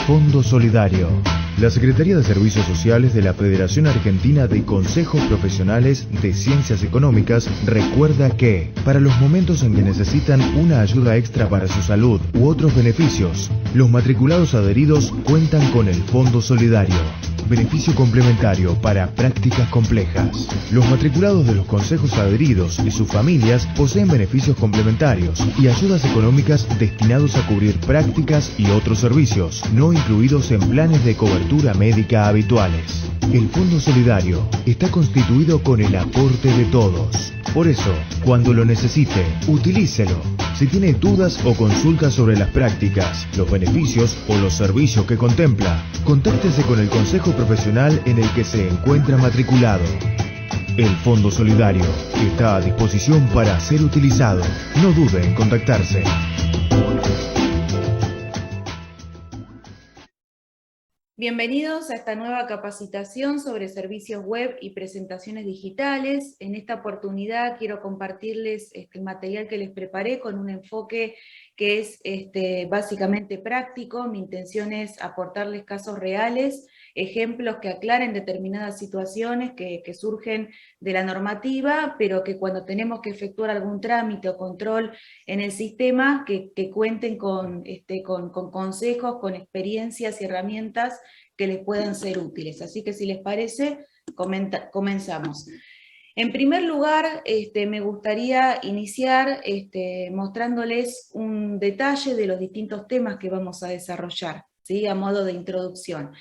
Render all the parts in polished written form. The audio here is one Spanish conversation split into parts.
Fondo Solidario. La Secretaría de Servicios Sociales de la Federación Argentina de Consejos Profesionales de Ciencias Económicas recuerda que, para los momentos en que necesitan una ayuda extra para su salud u otros beneficios, los matriculados adheridos cuentan con el Fondo Solidario. Beneficio complementario para prácticas complejas. Los matriculados de los consejos adheridos y sus familias poseen beneficios complementarios y ayudas económicas destinados a cubrir prácticas y otros servicios, no incluidos en planes de cobertura médica habituales. El Fondo Solidario está constituido con el aporte de todos. Por eso, cuando lo necesite, utilícelo. Si tiene dudas o consultas sobre las prácticas, los beneficios o los servicios que contempla, contáctese con el consejo profesional en el que se encuentra matriculado. El Fondo Solidario está a disposición para ser utilizado. No dude en contactarse. Bienvenidos a esta nueva capacitación sobre servicios web y presentaciones digitales. En esta oportunidad quiero compartirles el material que les preparé con un enfoque que es básicamente práctico. Mi intención es aportarles casos reales, ejemplos que aclaren determinadas situaciones que surgen de la normativa, pero que cuando tenemos que efectuar algún trámite o control en el sistema, que cuenten con consejos, con experiencias y herramientas que les puedan ser útiles. Así que si les parece, comenzamos. En primer lugar, me gustaría iniciar mostrándoles un detalle de los distintos temas que vamos a desarrollar, ¿sí? A modo de introducción.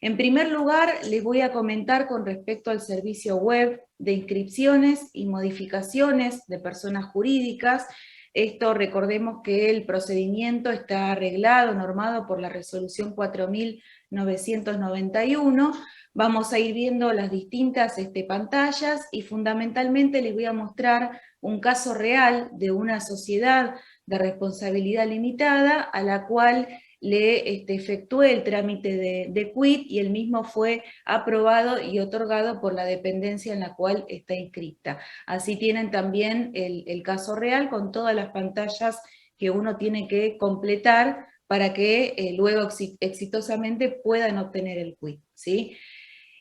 En primer lugar, les voy a comentar con respecto al servicio web de inscripciones y modificaciones de personas jurídicas. Esto, recordemos que el procedimiento está arreglado, normado por la resolución 4991. Vamos a ir viendo las distintas pantallas y fundamentalmente les voy a mostrar un caso real de una sociedad de responsabilidad limitada a la cual le efectué el trámite de quit y el mismo fue aprobado y otorgado por la dependencia en la cual está inscrita. Así tienen también el caso real con todas las pantallas que uno tiene que completar para que luego exitosamente puedan obtener el quit, ¿sí?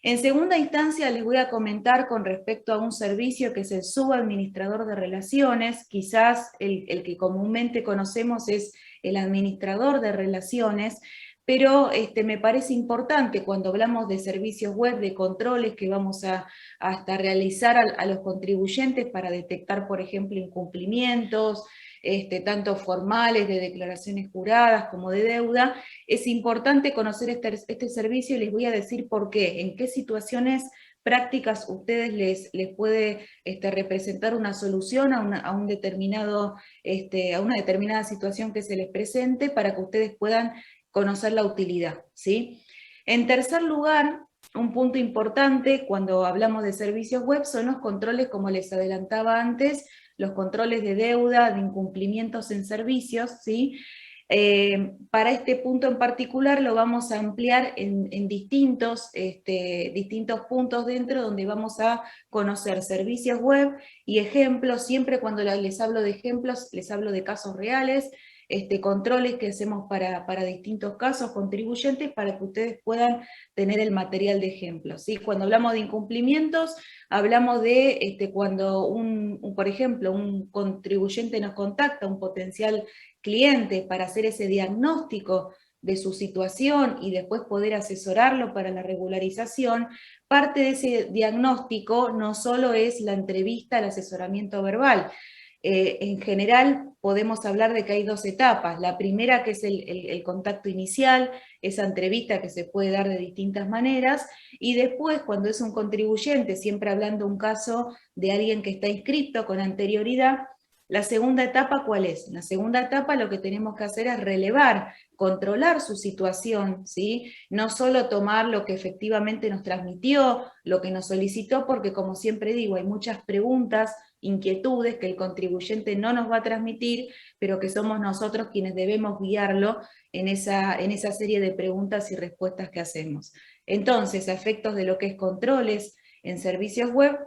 En segunda instancia les voy a comentar con respecto a un servicio que es el subadministrador de relaciones. Quizás el que comúnmente conocemos es el administrador de relaciones, pero me parece importante cuando hablamos de servicios web, de controles que vamos a hasta realizar a los contribuyentes para detectar, por ejemplo, incumplimientos, tanto formales, de declaraciones juradas como de deuda. Es importante conocer este servicio y les voy a decir por qué, en qué situaciones prácticas ustedes les puede representar una solución a una determinada situación que se les presente para que ustedes puedan conocer la utilidad, ¿sí? En tercer lugar, un punto importante cuando hablamos de servicios web son los controles, como les adelantaba antes, los controles de deuda, de incumplimientos en servicios, ¿sí? Para este punto en particular lo vamos a ampliar en distintos puntos dentro, donde vamos a conocer servicios web y ejemplos. Siempre cuando les hablo de ejemplos, les hablo de casos reales, controles que hacemos para distintos casos, contribuyentes, para que ustedes puedan tener el material de ejemplos, ¿sí? Cuando hablamos de incumplimientos, hablamos de cuando por ejemplo, un contribuyente nos contacta, un potencial cliente, para hacer ese diagnóstico de su situación y después poder asesorarlo para la regularización. Parte de ese diagnóstico no solo es la entrevista, el asesoramiento verbal. En general podemos hablar de que hay dos etapas. La primera, que es el contacto inicial, esa entrevista que se puede dar de distintas maneras, y después, cuando es un contribuyente, siempre hablando un caso de alguien que está inscrito con anterioridad, la segunda etapa, ¿cuál es? En la segunda etapa lo que tenemos que hacer es relevar, controlar su situación, ¿sí? No solo tomar lo que efectivamente nos transmitió, lo que nos solicitó, porque como siempre digo, hay muchas preguntas, inquietudes que el contribuyente no nos va a transmitir, pero que somos nosotros quienes debemos guiarlo en esa serie de preguntas y respuestas que hacemos. Entonces, a efectos de lo que es controles en servicios web,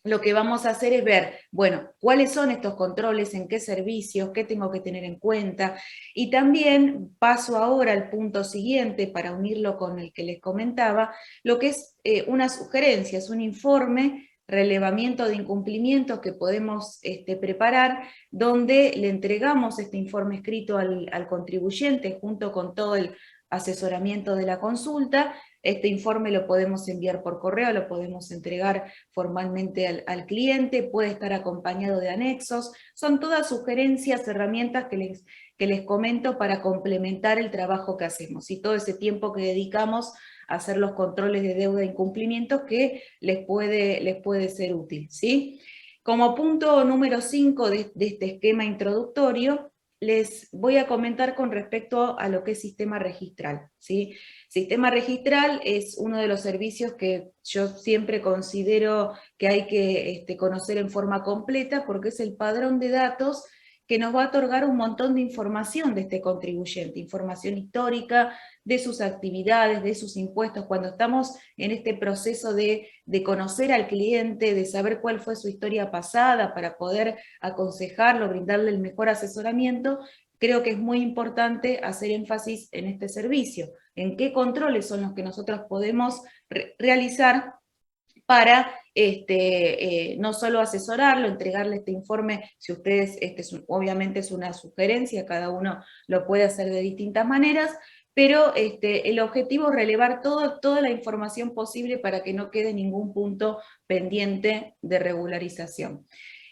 lo que vamos a hacer es ver, bueno, cuáles son estos controles, en qué servicios, qué tengo que tener en cuenta, y también paso ahora al punto siguiente para unirlo con el que les comentaba, lo que es una sugerencia, es un informe, relevamiento de incumplimientos que podemos preparar, donde le entregamos este informe escrito al contribuyente junto con todo el asesoramiento de la consulta. Este informe lo podemos enviar por correo, lo podemos entregar formalmente al cliente, puede estar acompañado de anexos, son todas sugerencias, herramientas que les comento para complementar el trabajo que hacemos y todo ese tiempo que dedicamos a hacer los controles de deuda e incumplimientos que les puede ser útil, ¿sí? Como punto número 5 de este esquema introductorio, les voy a comentar con respecto a lo que es sistema registral, ¿sí? Sistema registral es uno de los servicios que yo siempre considero que hay que conocer en forma completa porque es el padrón de datos que nos va a otorgar un montón de información de este contribuyente, información histórica de sus actividades, de sus impuestos. Cuando estamos en este proceso de conocer al cliente, de saber cuál fue su historia pasada para poder aconsejarlo, brindarle el mejor asesoramiento, creo que es muy importante hacer énfasis en este servicio, en qué controles son los que nosotros podemos realizar para no solo asesorarlo, entregarle este informe, si ustedes, obviamente es una sugerencia, cada uno lo puede hacer de distintas maneras, pero el objetivo es relevar toda la información posible para que no quede ningún punto pendiente de regularización.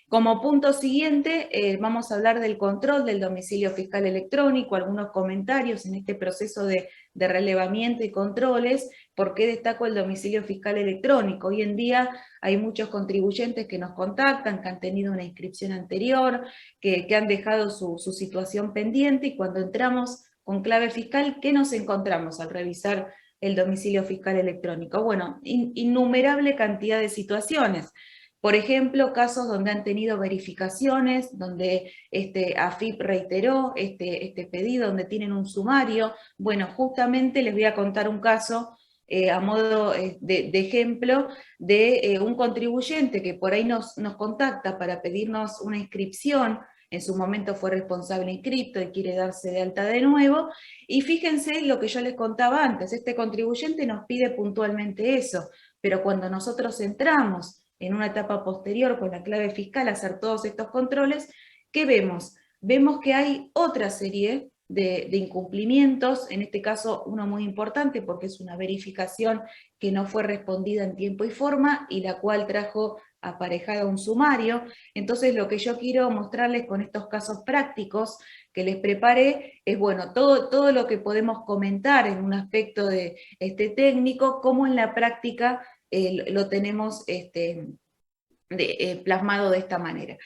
Como punto siguiente, vamos a hablar del control del domicilio fiscal electrónico, algunos comentarios en este proceso de relevamiento y controles. ¿Por qué destaco el domicilio fiscal electrónico? Hoy en día hay muchos contribuyentes que nos contactan, que han tenido una inscripción anterior, que han dejado su situación pendiente, y cuando entramos con clave fiscal, ¿qué nos encontramos al revisar el domicilio fiscal electrónico? Bueno, innumerable cantidad de situaciones. Por ejemplo, casos donde han tenido verificaciones, donde AFIP reiteró este pedido, donde tienen un sumario. Bueno, justamente les voy a contar un caso a modo de ejemplo de un contribuyente que por ahí nos contacta para pedirnos una inscripción. En su momento fue responsable inscripto y quiere darse de alta de nuevo. Y fíjense lo que yo les contaba antes, este contribuyente nos pide puntualmente eso, pero cuando nosotros entramos en una etapa posterior con la clave fiscal a hacer todos estos controles, ¿qué vemos? Vemos que hay otra serie de incumplimientos, en este caso uno muy importante porque es una verificación que no fue respondida en tiempo y forma y la cual trajo aparejado un sumario. Entonces lo que yo quiero mostrarles con estos casos prácticos que les preparé es, bueno, todo lo que podemos comentar en un aspecto de técnico, cómo en la práctica lo tenemos plasmado de esta manera.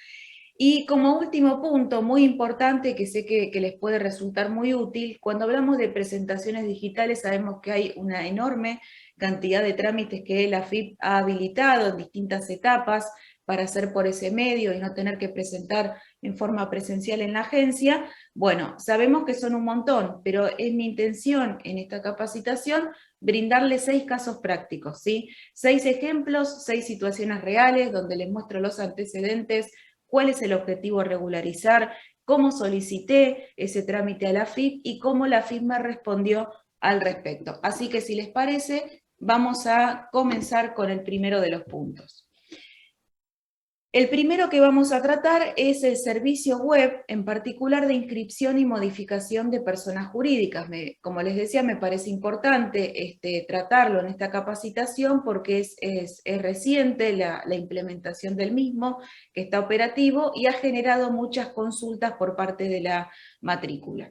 Y como último punto, muy importante, que sé que les puede resultar muy útil, cuando hablamos de presentaciones digitales sabemos que hay una enorme cantidad de trámites que la AFIP ha habilitado en distintas etapas para hacer por ese medio y no tener que presentar en forma presencial en la agencia. Bueno, sabemos que son un montón, pero es mi intención en esta capacitación brindarles 6 casos prácticos, ¿sí? 6 ejemplos, 6 situaciones reales donde les muestro los antecedentes, cuál es el objetivo a regularizar, cómo solicité ese trámite a la AFIP y cómo la AFIP me respondió al respecto. Así que si les parece, vamos a comenzar con el primero de los puntos. El primero que vamos a tratar es el servicio web, en particular de inscripción y modificación de personas jurídicas. Como les decía, me parece importante tratarlo en esta capacitación porque es reciente la implementación del mismo, que está operativo y ha generado muchas consultas por parte de la matrícula.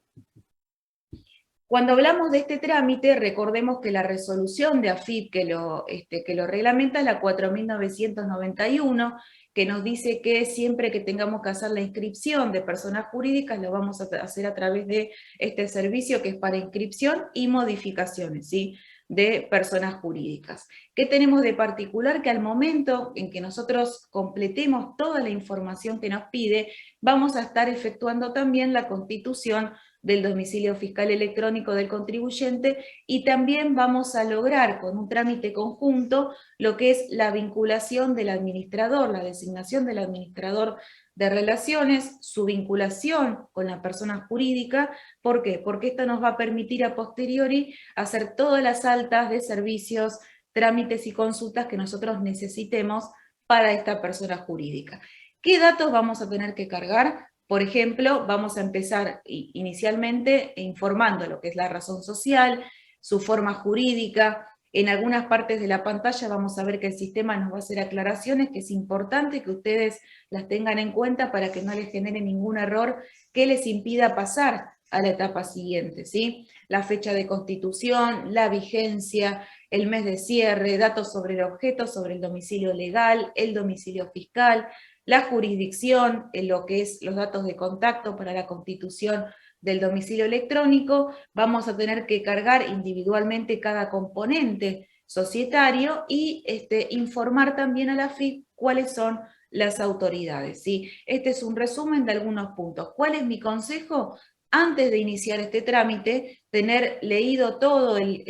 Cuando hablamos de este trámite, recordemos que la resolución de AFIP que lo reglamenta es la 4.991, que nos dice que siempre que tengamos que hacer la inscripción de personas jurídicas, lo vamos a hacer a través de este servicio que es para inscripción y modificaciones, ¿sí?, de personas jurídicas. ¿Qué tenemos de particular? Que al momento en que nosotros completemos toda la información que nos pide, vamos a estar efectuando también la constitución del domicilio fiscal electrónico del contribuyente, y también vamos a lograr con un trámite conjunto lo que es la vinculación del administrador, la designación del administrador de relaciones, su vinculación con la persona jurídica. ¿Por qué? Porque esto nos va a permitir a posteriori hacer todas las altas de servicios, trámites y consultas que nosotros necesitemos para esta persona jurídica. ¿Qué datos vamos a tener que cargar? Por ejemplo, vamos a empezar inicialmente informando lo que es la razón social, su forma jurídica. En algunas partes de la pantalla vamos a ver que el sistema nos va a hacer aclaraciones, que es importante que ustedes las tengan en cuenta para que no les genere ningún error que les impida pasar a la etapa siguiente, ¿sí? La fecha de constitución, la vigencia, el mes de cierre, datos sobre el objeto, sobre el domicilio legal, el domicilio fiscal, la jurisdicción, lo que es los datos de contacto para la constitución del domicilio electrónico. Vamos a tener que cargar individualmente cada componente societario y informar también a la AFIP cuáles son las autoridades, ¿sí? Este es un resumen de algunos puntos. ¿Cuál es mi consejo? Antes de iniciar este trámite, tener leído todo el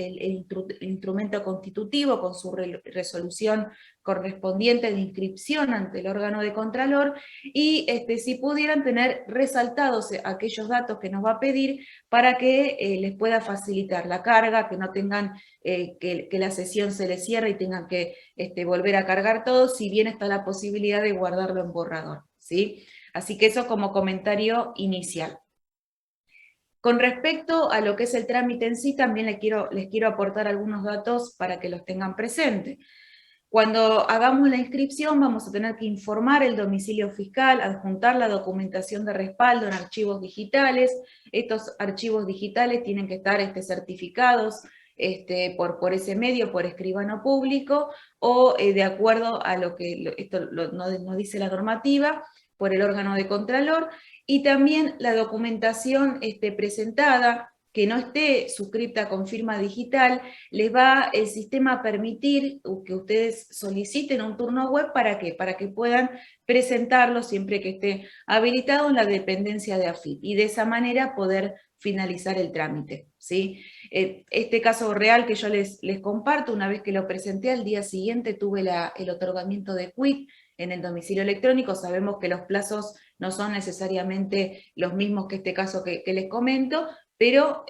instrumento constitutivo con su resolución correspondiente de inscripción ante el órgano de Contralor, y si pudieran tener resaltados aquellos datos que nos va a pedir para que les pueda facilitar la carga, que no tengan que la sesión se les cierre y tengan que volver a cargar todo, si bien está la posibilidad de guardarlo en borrador, ¿sí? Así que eso como comentario inicial. Con respecto a lo que es el trámite en sí, también les quiero aportar algunos datos para que los tengan presentes. Cuando hagamos la inscripción vamos a tener que informar el domicilio fiscal, adjuntar la documentación de respaldo en archivos digitales. Estos archivos digitales tienen que estar certificados por ese medio, por escribano público, o de acuerdo a lo que nos dice la normativa, por el órgano de Contralor. Y también la documentación presentada, que no esté suscripta con firma digital, les va el sistema a permitir que ustedes soliciten un turno web. ¿Para qué? Para que puedan presentarlo siempre que esté habilitado en la dependencia de AFIP, y de esa manera poder finalizar el trámite, ¿sí? Este caso real que yo les comparto, una vez que lo presenté, al día siguiente tuve el otorgamiento de quit en el domicilio electrónico. Sabemos que los plazos no son necesariamente los mismos que este caso que les comento, pero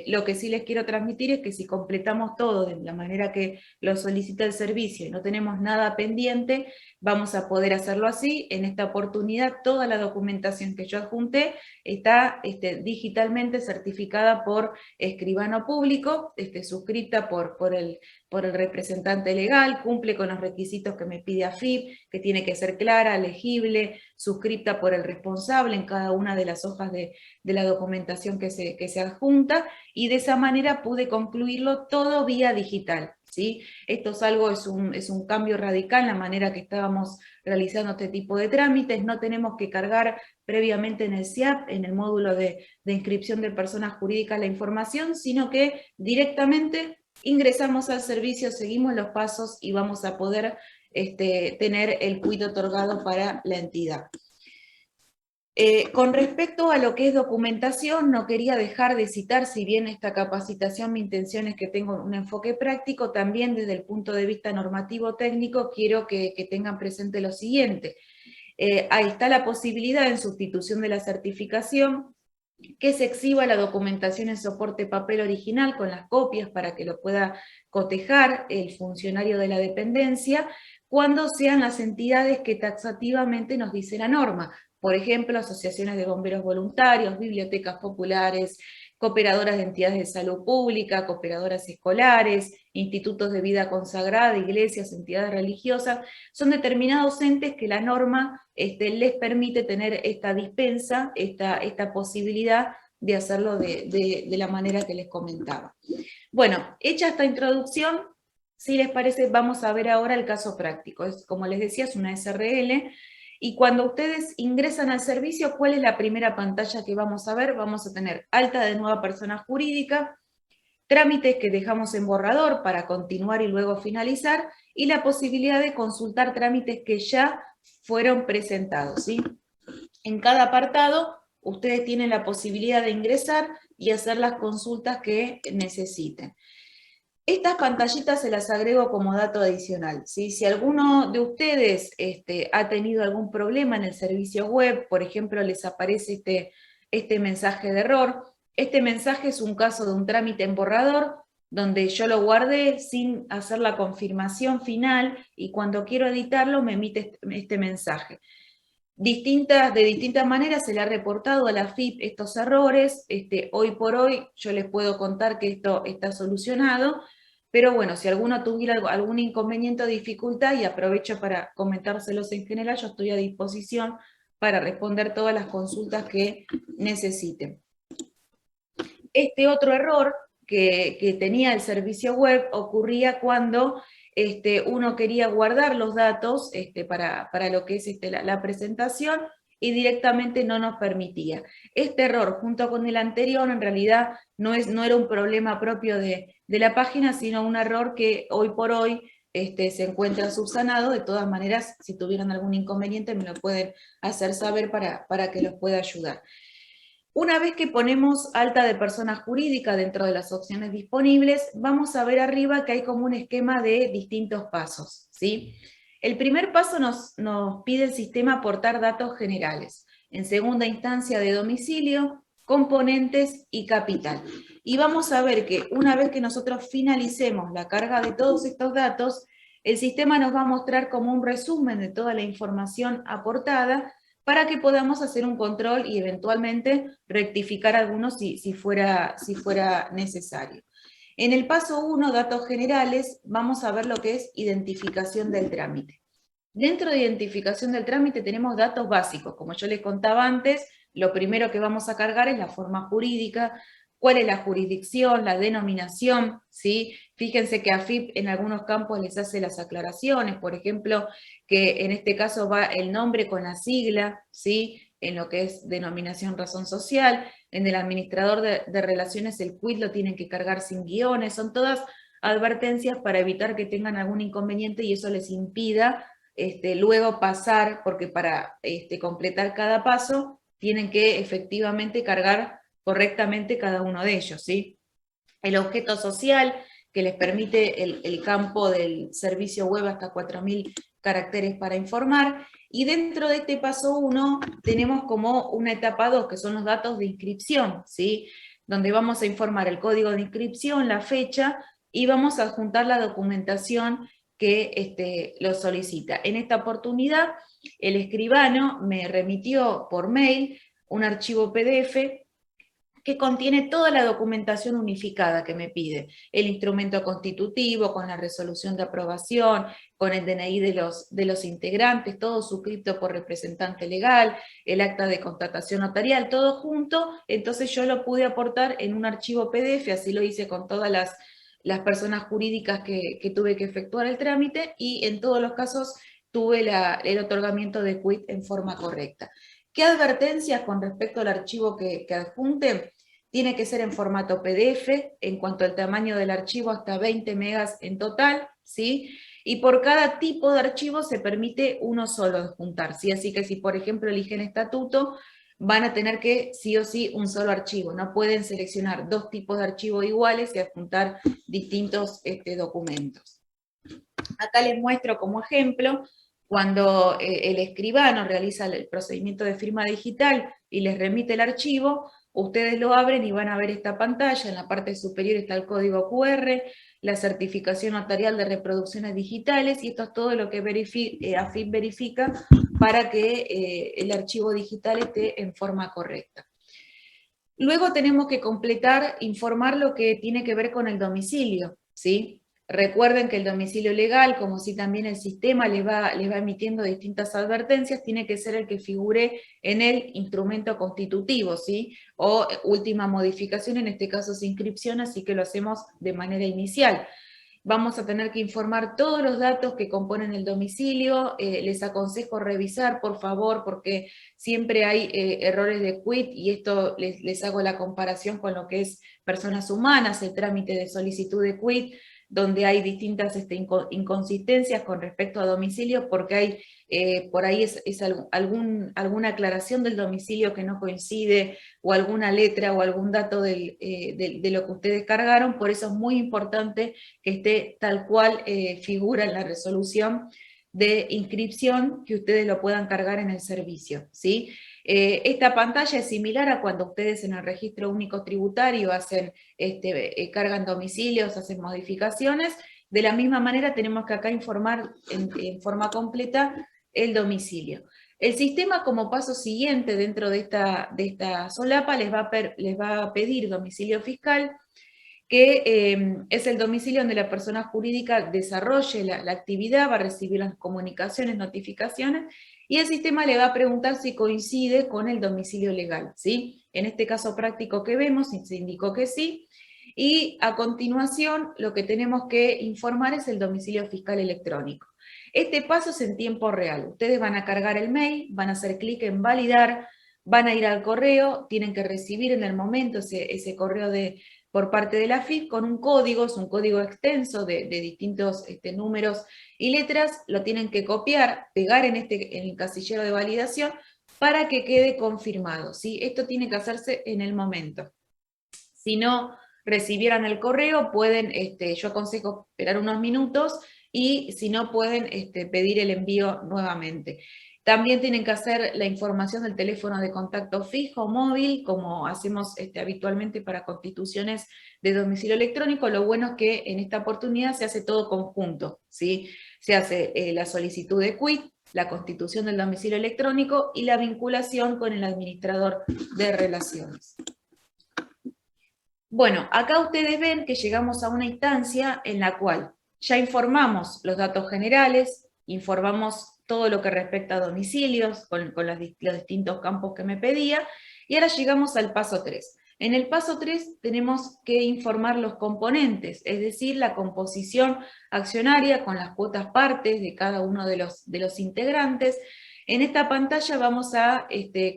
lo que sí les quiero transmitir es que si completamos todo de la manera que lo solicita el servicio y no tenemos nada pendiente, vamos a poder hacerlo así. En esta oportunidad toda la documentación que yo adjunté está digitalmente certificada por escribano público, suscrita por el representante legal, cumple con los requisitos que me pide AFIP, que tiene que ser clara, legible, suscripta por el responsable en cada una de las hojas de la documentación que se adjunta, y de esa manera pude concluirlo todo vía digital, ¿sí? Esto es un cambio radical en la manera que estábamos realizando este tipo de trámites. No tenemos que cargar previamente en el SIAP, en el módulo de inscripción de personas jurídicas, la información, sino que directamente ingresamos al servicio, seguimos los pasos y vamos a poder tener el quit otorgado para la entidad. Con respecto a lo que es documentación, no quería dejar de citar, si bien esta capacitación mi intención es que tenga un enfoque práctico, también desde el punto de vista normativo técnico quiero que tengan presente lo siguiente. Ahí está la posibilidad, en sustitución de la certificación, que se exhiba la documentación en soporte papel original con las copias para que lo pueda cotejar el funcionario de la dependencia, cuando sean las entidades que taxativamente nos dice la norma. Por ejemplo, asociaciones de bomberos voluntarios, bibliotecas populares, cooperadoras de entidades de salud pública, cooperadoras escolares, institutos de vida consagrada, iglesias, entidades religiosas. Son determinados entes que la norma les permite tener esta dispensa, esta posibilidad de hacerlo de la manera que les comentaba. Bueno, hecha esta introducción, si les parece, vamos a ver ahora el caso práctico. Como les decía, es una SRL, y cuando ustedes ingresan al servicio, ¿cuál es la primera pantalla que vamos a ver? Vamos a tener alta de nueva persona jurídica, trámites que dejamos en borrador para continuar y luego finalizar, y la posibilidad de consultar trámites que ya fueron presentados, ¿sí? En cada apartado ustedes tienen la posibilidad de ingresar y hacer las consultas que necesiten. Estas pantallitas se las agrego como dato adicional, ¿sí? Si alguno de ustedes ha tenido algún problema en el servicio web, por ejemplo, les aparece este mensaje de error, este mensaje es un caso de un trámite en borrador, donde yo lo guardé sin hacer la confirmación final, y cuando quiero editarlo me emite este mensaje. De distintas maneras se le ha reportado a la AFIP estos errores. Hoy por hoy yo les puedo contar que esto está solucionado, pero bueno, si alguno tuviera algún inconveniente o dificultad, y aprovecho para comentárselos en general, yo estoy a disposición para responder todas las consultas que necesiten. Este otro error que tenía el servicio web ocurría cuando uno quería guardar los datos para lo que es la presentación, y directamente no nos permitía. Este error, junto con el anterior, en realidad no era un problema propio de la página, sino un error que hoy por hoy se encuentra subsanado. De todas maneras, si tuvieran algún inconveniente, me lo pueden hacer saber para que los pueda ayudar. Una vez que ponemos alta de persona jurídica dentro de las opciones disponibles, vamos a ver arriba que hay como un esquema de distintos pasos, ¿sí? El primer paso nos pide el sistema aportar datos generales. En segunda instancia, de domicilio, componentes y capital. Y vamos a ver que una vez que nosotros finalicemos la carga de todos estos datos, el sistema nos va a mostrar como un resumen de toda la información aportada, para que podamos hacer un control y eventualmente rectificar algunos si fuera necesario. En el paso 1, datos generales, vamos a ver lo que es identificación del trámite. Dentro de identificación del trámite tenemos datos básicos. Como yo les contaba antes, lo primero que vamos a cargar es la forma jurídica, cuál es la jurisdicción, la denominación, ¿sí? Fíjense que AFIP en algunos campos les hace las aclaraciones, por ejemplo, que en este caso va el nombre con la sigla, ¿sí? En lo que es denominación razón social. En el administrador de relaciones el quit lo tienen que cargar sin guiones. Son todas advertencias para evitar que tengan algún inconveniente y eso les impida luego pasar, porque para completar cada paso tienen que efectivamente cargar correctamente cada uno de ellos, ¿sí? El objeto social, que les permite el campo del servicio web hasta 4000 caracteres para informar, y dentro de este paso 1 tenemos como una etapa 2, que son los datos de inscripción, ¿sí? Donde vamos a informar el código de inscripción, la fecha, y vamos a adjuntar la documentación que lo solicita. En esta oportunidad, el escribano me remitió por mail un archivo PDF que contiene toda la documentación unificada que me pide. El instrumento constitutivo, con la resolución de aprobación, con el DNI de los integrantes, todo suscrito por representante legal, el acta de constatación notarial, todo junto. Entonces yo lo pude aportar en un archivo PDF, así lo hice con todas las personas jurídicas que tuve que efectuar el trámite, y en todos los casos tuve el otorgamiento de quit en forma correcta. ¿Qué advertencias con respecto al archivo que adjunte? Tiene que ser en formato PDF, en cuanto al tamaño del archivo hasta 20 megas en total, ¿sí? Y por cada tipo de archivo se permite uno solo adjuntar, ¿sí? Así que si por ejemplo eligen estatuto, van a tener que sí o sí un solo archivo, no pueden seleccionar dos tipos de archivos iguales y adjuntar distintos documentos. Acá les muestro como ejemplo, cuando el escribano realiza el procedimiento de firma digital y les remite el archivo, ustedes lo abren y van a ver esta pantalla. En la parte superior está el código QR, la certificación notarial de reproducciones digitales, y esto es todo lo que AFIP verifica para que el archivo digital esté en forma correcta. Luego tenemos que completar, informar lo que tiene que ver con el domicilio, ¿sí? Recuerden que el domicilio legal, como si también el sistema les va emitiendo distintas advertencias, tiene que ser el que figure en el instrumento constitutivo, ¿sí? O última modificación, en este caso es inscripción, así que lo hacemos de manera inicial. Vamos a tener que informar todos los datos que componen el domicilio. Les aconsejo revisar, por favor, porque siempre hay errores de quit, y esto les hago la comparación con lo que es personas humanas, el trámite de solicitud de quit. donde hay distintas inconsistencias con respecto a domicilio, porque hay por ahí alguna aclaración del domicilio que no coincide, o alguna letra o algún dato de lo que ustedes cargaron. Por eso es muy importante que esté tal cual figura en la resolución de inscripción, que ustedes lo puedan cargar en el servicio, ¿sí? Esta pantalla es similar a cuando ustedes en el registro único tributario hacen, cargan domicilios, hacen modificaciones. De la misma manera tenemos que acá informar en forma completa el domicilio. El sistema, como paso siguiente dentro de esta solapa, les va a pedir domicilio fiscal, que es el domicilio donde la persona jurídica desarrolle la actividad, va a recibir las comunicaciones, notificaciones, y el sistema le va a preguntar si coincide con el domicilio legal, ¿sí? En este caso práctico que vemos, se indicó que sí, y a continuación lo que tenemos que informar es el domicilio fiscal electrónico. Este paso es en tiempo real. Ustedes van a cargar el mail, van a hacer clic en validar, van a ir al correo, tienen que recibir en el momento ese correo por parte de la AFIP con un código, es un código extenso de distintos números y letras. Lo tienen que copiar, pegar en el casillero de validación para que quede confirmado, ¿sí? Esto tiene que hacerse en el momento. Si no recibieran el correo, pueden, yo aconsejo esperar unos minutos, y si no, pueden pedir el envío nuevamente. También tienen que hacer la información del teléfono de contacto fijo, móvil, como hacemos habitualmente para constituciones de domicilio electrónico. Lo bueno es que en esta oportunidad se hace todo conjunto, ¿sí? Se hace la solicitud de quit, la constitución del domicilio electrónico y la vinculación con el administrador de relaciones. Bueno, acá ustedes ven que llegamos a una instancia en la cual ya informamos los datos generales, informamos todo lo que respecta a domicilios, con los distintos campos que me pedía, y ahora llegamos al paso 3. En el paso 3 tenemos que informar los componentes, es decir, la composición accionaria con las cuotas partes de cada uno de los integrantes. En esta pantalla vamos a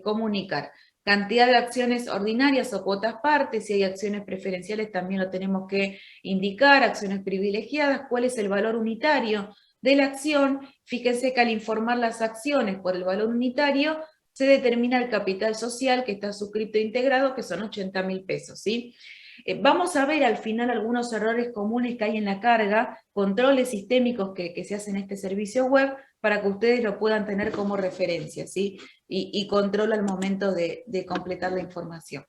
comunicar cantidad de acciones ordinarias o cuotas partes. Si hay acciones preferenciales también lo tenemos que indicar, acciones privilegiadas, cuál es el valor unitario de la acción. Fíjense que al informar las acciones por el valor unitario, se determina el capital social que está suscrito e integrado, que son 80.000 pesos, ¿sí? Vamos a ver al final algunos errores comunes que hay en la carga, controles sistémicos que se hacen en este servicio web, para que ustedes lo puedan tener como referencia, ¿sí? Y control al momento de completar la información.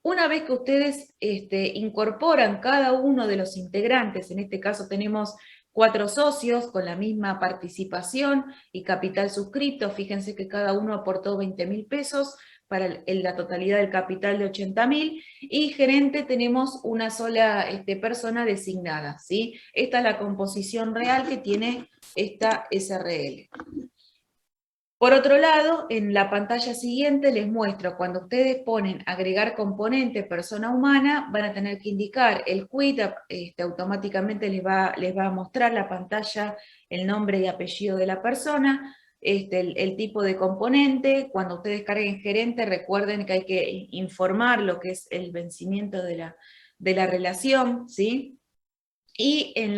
Una vez que ustedes incorporan cada uno de los integrantes, en este caso tenemos 4 socios con la misma participación y capital suscrito, fíjense que cada uno aportó 20.000 pesos, para la totalidad del capital de 80.000, y gerente tenemos una sola persona designada, ¿sí? Esta es la composición real que tiene esta SRL. Por otro lado, en la pantalla siguiente les muestro, cuando ustedes ponen agregar componente persona humana, van a tener que indicar el quit, automáticamente les va a mostrar la pantalla el nombre y apellido de la persona, el tipo de componente. Cuando ustedes carguen gerente, recuerden que hay que informar lo que es el vencimiento de la relación, ¿sí? Y en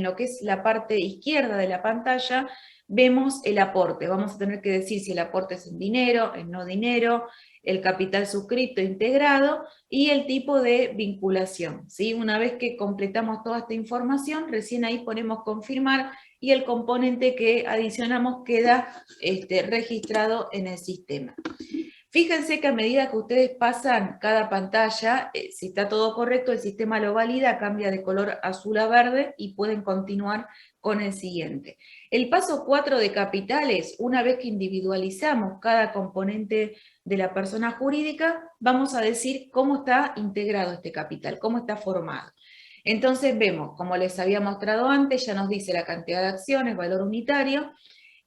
lo que es la parte izquierda de la pantalla, vemos el aporte. Vamos a tener que decir si el aporte es en dinero, en no dinero, el capital suscrito integrado y el tipo de vinculación, ¿sí? Una vez que completamos toda esta información, recién ahí ponemos confirmar, y el componente que adicionamos queda registrado en el sistema. Fíjense que a medida que ustedes pasan cada pantalla, si está todo correcto, el sistema lo valida, cambia de color azul a verde y pueden continuar con el siguiente. El paso 4 de capitales, una vez que individualizamos cada componente de la persona jurídica, vamos a decir cómo está integrado este capital, cómo está formado. Entonces vemos, como les había mostrado antes, ya nos dice la cantidad de acciones, valor unitario,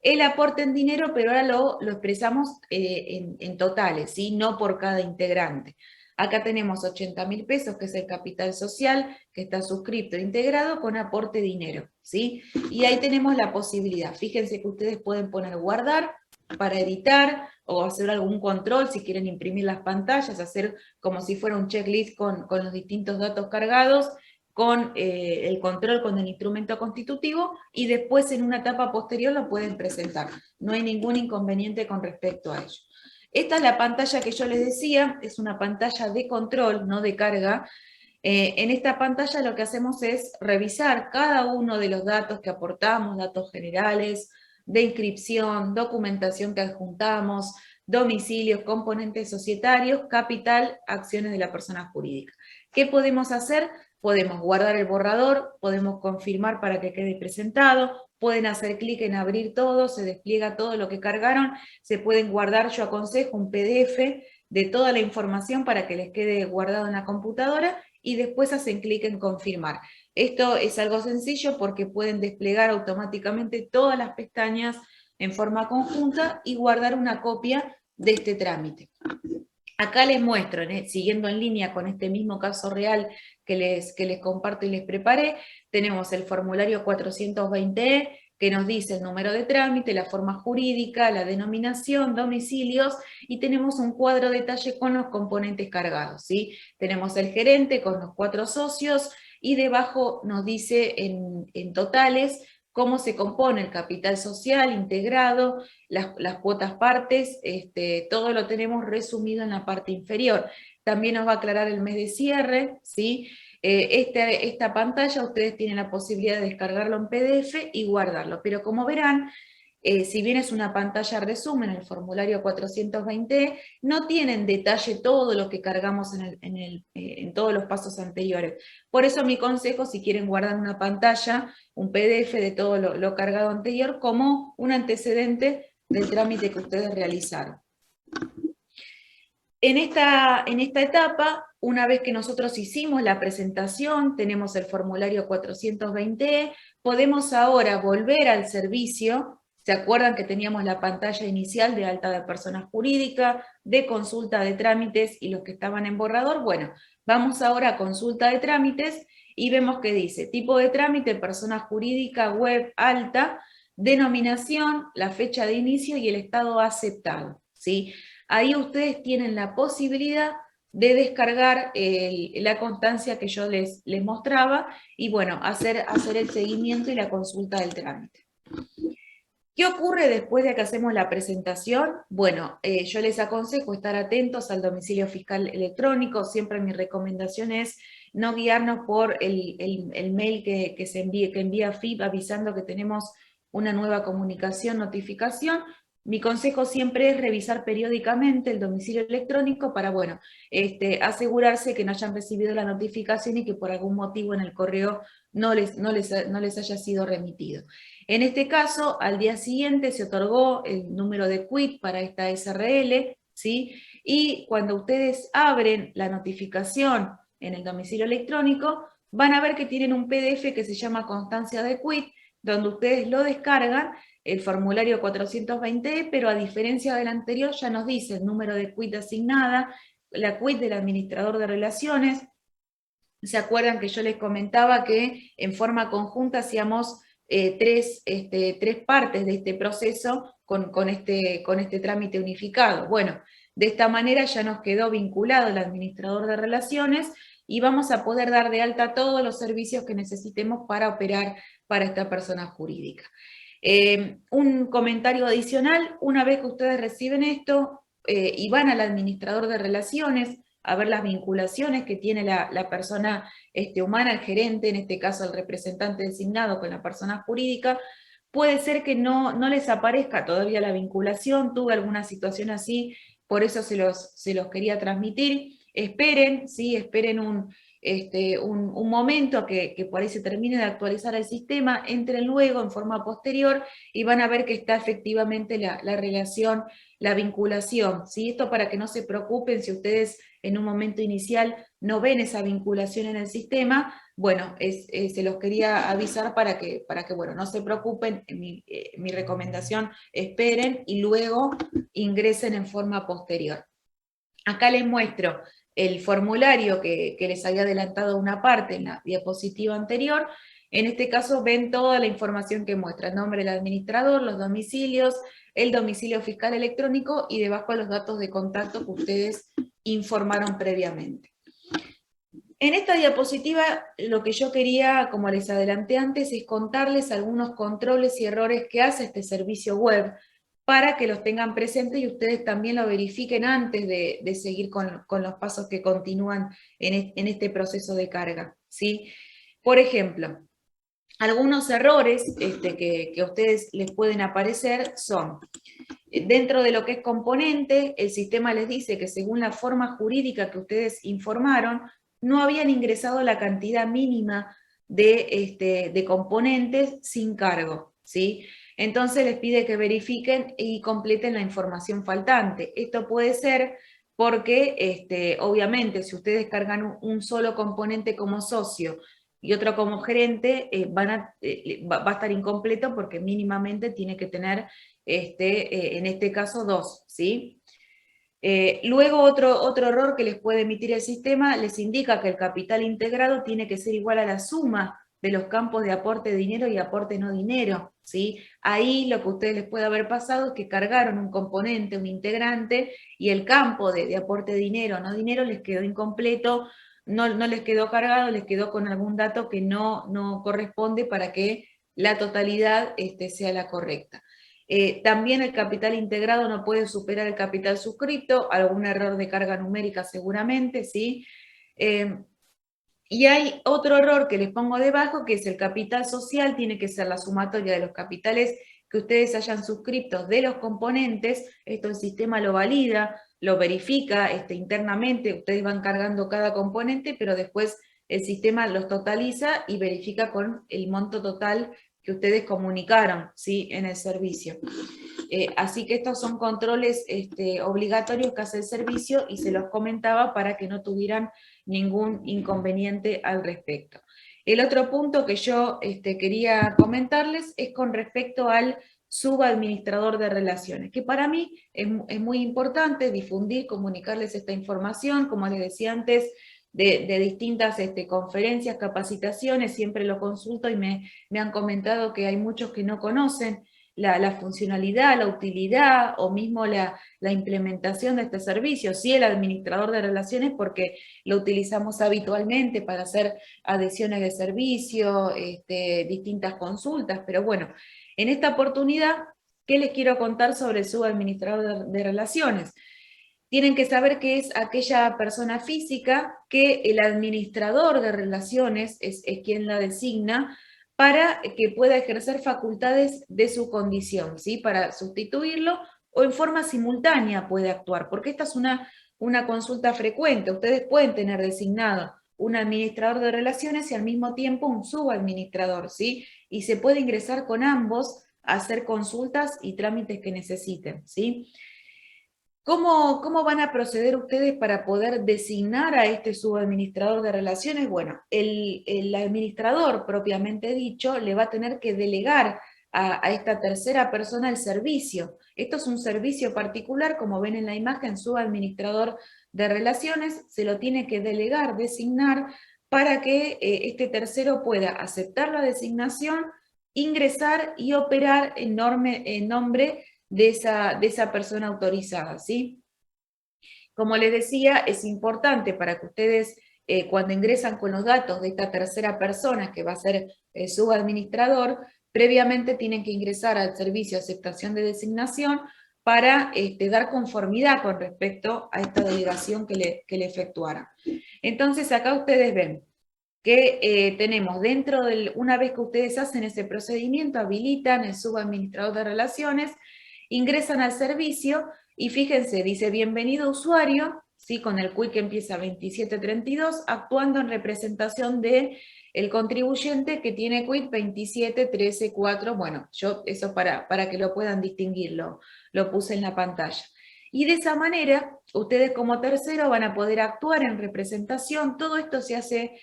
el aporte en dinero, pero ahora lo expresamos en totales, ¿sí? No por cada integrante. Acá tenemos 80.000 pesos, que es el capital social, que está suscrito e integrado con aporte dinero, ¿sí? Y ahí tenemos la posibilidad. Fíjense que ustedes pueden poner guardar para editar, o hacer algún control si quieren imprimir las pantallas, hacer como si fuera un checklist con los distintos datos cargados, con el control con el instrumento constitutivo y después en una etapa posterior lo pueden presentar. No hay ningún inconveniente con respecto a ello. Esta es la pantalla que yo les decía, es una pantalla de control, no de carga. En esta pantalla lo que hacemos es revisar cada uno de los datos que aportamos, datos generales, de inscripción, documentación que adjuntamos, domicilios, componentes societarios, capital, acciones de la persona jurídica. ¿Qué podemos hacer? Podemos guardar el borrador, podemos confirmar para que quede presentado, pueden hacer clic en abrir todo, se despliega todo lo que cargaron, se pueden guardar, yo aconsejo, un PDF de toda la información para que les quede guardado en la computadora y después hacen clic en confirmar. Esto es algo sencillo porque pueden desplegar automáticamente todas las pestañas en forma conjunta y guardar una copia de este trámite. Acá les muestro, siguiendo en línea con este mismo caso real que les comparto y les preparé, tenemos el formulario 420E, que nos dice el número de trámite, la forma jurídica, la denominación, domicilios, y tenemos un cuadro de detalle con los componentes cargados, ¿sí? Tenemos el gerente con los 4 socios, y debajo nos dice en totales cómo se compone el capital social integrado, las cuotas partes, todo lo tenemos resumido en la parte inferior. También nos va a aclarar el mes de cierre, ¿sí? Esta pantalla ustedes tienen la posibilidad de descargarlo en PDF y guardarlo, pero como verán, si bien es una pantalla resumen, el formulario 420, no tiene en detalle todo lo que cargamos en todos los pasos anteriores. Por eso mi consejo, si quieren guardar una pantalla, un PDF de todo lo cargado anterior, como un antecedente del trámite que ustedes realizaron. En esta etapa, una vez que nosotros hicimos la presentación, tenemos el formulario 420, podemos ahora volver al servicio. ¿Se acuerdan que teníamos la pantalla inicial de alta de persona jurídica, de consulta de trámites y los que estaban en borrador? Bueno, vamos ahora a consulta de trámites y vemos que dice tipo de trámite, persona jurídica, web alta, denominación, la fecha de inicio y el estado aceptado, ¿sí? Ahí ustedes tienen la posibilidad de descargar la constancia que yo les mostraba y bueno, hacer el seguimiento y la consulta del trámite. ¿Qué ocurre después de que hacemos la presentación? Bueno, yo les aconsejo estar atentos al domicilio fiscal electrónico. Siempre mi recomendación es no guiarnos por el mail que envía FIP avisando que tenemos una nueva comunicación, notificación. Mi consejo siempre es revisar periódicamente el domicilio electrónico para, bueno, asegurarse que no hayan recibido la notificación y que por algún motivo en el correo no les haya sido remitido. En este caso, al día siguiente se otorgó el número de quit para esta SRL, ¿sí? Y cuando ustedes abren la notificación en el domicilio electrónico, van a ver que tienen un PDF que se llama constancia de quit, donde ustedes lo descargan, el formulario 420, pero a diferencia del anterior ya nos dice el número de quit asignada, la quit del administrador de relaciones. ¿Se acuerdan que yo les comentaba que en forma conjunta hacíamos tres partes de este proceso con este trámite unificado? Bueno, de esta manera ya nos quedó vinculado el administrador de relaciones y vamos a poder dar de alta todos los servicios que necesitemos para operar para esta persona jurídica. Un comentario adicional: una vez que ustedes reciben esto y van al administrador de relaciones a ver las vinculaciones que tiene la persona humana, el gerente, en este caso el representante designado con la persona jurídica, puede ser que no les aparezca todavía la vinculación. Tuve alguna situación así, por eso se los quería transmitir. Esperen, ¿sí? Esperen un momento que por ahí se termine de actualizar el sistema, entren luego en forma posterior y van a ver que está efectivamente la relación, la vinculación, ¿sí? Esto para que no se preocupen si ustedes en un momento inicial no ven esa vinculación en el sistema. Bueno, se los quería avisar para que bueno, no se preocupen. Mi recomendación: esperen y luego ingresen en forma posterior. Acá les muestro el formulario que les había adelantado una parte en la diapositiva anterior. En este caso ven toda la información que muestra: el nombre del administrador, los domicilios, el domicilio fiscal electrónico y debajo los datos de contacto que ustedes informaron previamente. En esta diapositiva lo que yo quería, como les adelanté antes, es contarles algunos controles y errores que hace este servicio web para que los tengan presentes y ustedes también lo verifiquen antes de seguir con los pasos que continúan en este proceso de carga, ¿sí? Por ejemplo, algunos errores que a ustedes les pueden aparecer son: dentro de lo que es componente, el sistema les dice que según la forma jurídica que ustedes informaron, no habían ingresado la cantidad mínima de componentes sin cargo, ¿sí? Entonces les pide que verifiquen y completen la información faltante. Esto puede ser porque, obviamente, si ustedes cargan un solo componente como socio y otro como gerente, va a estar incompleto porque mínimamente tiene que tener en este caso 2, ¿sí? Luego otro error que les puede emitir el sistema les indica que el capital integrado tiene que ser igual a la suma de los campos de aporte de dinero y aporte no dinero, ¿sí? Ahí lo que a ustedes les puede haber pasado es que cargaron un componente, un integrante, y el campo de aporte de dinero, no dinero, les quedó incompleto, no les quedó cargado, les quedó con algún dato que no corresponde para que la totalidad sea la correcta. También el capital integrado no puede superar el capital suscripto, algún error de carga numérica seguramente, ¿sí? Y hay otro error que les pongo debajo, que es el capital social, tiene que ser la sumatoria de los capitales que ustedes hayan suscrito de los componentes. Esto el sistema lo valida, lo verifica internamente, ustedes van cargando cada componente, pero después el sistema los totaliza y verifica con el monto total que ustedes comunicaron, ¿sí?, en el servicio. Así que estos son controles obligatorios que hace el servicio y se los comentaba para que no tuvieran ningún inconveniente al respecto. El otro punto que yo quería comentarles es con respecto al subadministrador de relaciones, que para mí es muy importante difundir, comunicarles esta información, como les decía antes, de distintas conferencias, capacitaciones, siempre lo consulto y me han comentado que hay muchos que no conocen la funcionalidad, la utilidad o mismo la implementación de este servicio. Sí, el administrador de relaciones porque lo utilizamos habitualmente para hacer adhesiones de servicio, distintas consultas, pero bueno, en esta oportunidad, ¿qué les quiero contar sobre el subadministrador de relaciones? Tienen que saber que es aquella persona física que el administrador de relaciones es quien la designa para que pueda ejercer facultades de su condición, ¿sí? Para sustituirlo o en forma simultánea puede actuar, porque esta es una consulta frecuente. Ustedes pueden tener designado un administrador de relaciones y al mismo tiempo un subadministrador, ¿sí? Y se puede ingresar con ambos a hacer consultas y trámites que necesiten, ¿sí? ¿Cómo van a proceder ustedes para poder designar a este subadministrador de relaciones? Bueno, el administrador propiamente dicho le va a tener que delegar a esta tercera persona el servicio. Esto es un servicio particular, como ven en la imagen, subadministrador de relaciones, se lo tiene que delegar, designar, para que este tercero pueda aceptar la designación, ingresar y operar en nombre de esa persona autorizada, ¿sí? Como les decía, es importante para que ustedes, cuando ingresan con los datos de esta tercera persona, que va a ser subadministrador, previamente tienen que ingresar al servicio de aceptación de designación para dar conformidad con respecto a esta delegación que le efectuaran. Entonces, acá ustedes ven que tenemos una vez que ustedes hacen ese procedimiento, habilitan el subadministrador de relaciones, ingresan al servicio y fíjense, dice bienvenido usuario, ¿sí? Con el CUI que empieza 2732, actuando en representación de el contribuyente que tiene CUIT 27134, bueno, yo eso para que lo puedan distinguirlo, lo puse en la pantalla. Y de esa manera, ustedes como tercero van a poder actuar en representación. Todo esto se hace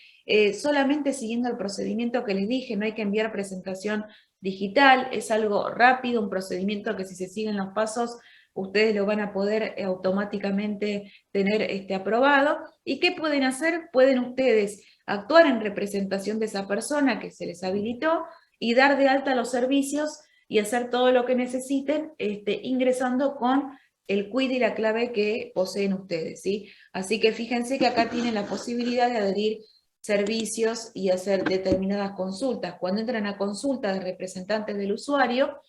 solamente siguiendo el procedimiento que les dije, no hay que enviar presentación digital, es algo rápido, un procedimiento que si se siguen los pasos, ustedes lo van a poder automáticamente tener aprobado. ¿Y qué pueden hacer? Pueden ustedes actuar en representación de esa persona que se les habilitó y dar de alta los servicios y hacer todo lo que necesiten ingresando con el quid y la clave que poseen ustedes, ¿sí? Así que fíjense que acá tienen la posibilidad de adherir servicios y hacer determinadas consultas. Cuando entran a consulta de representantes del usuario,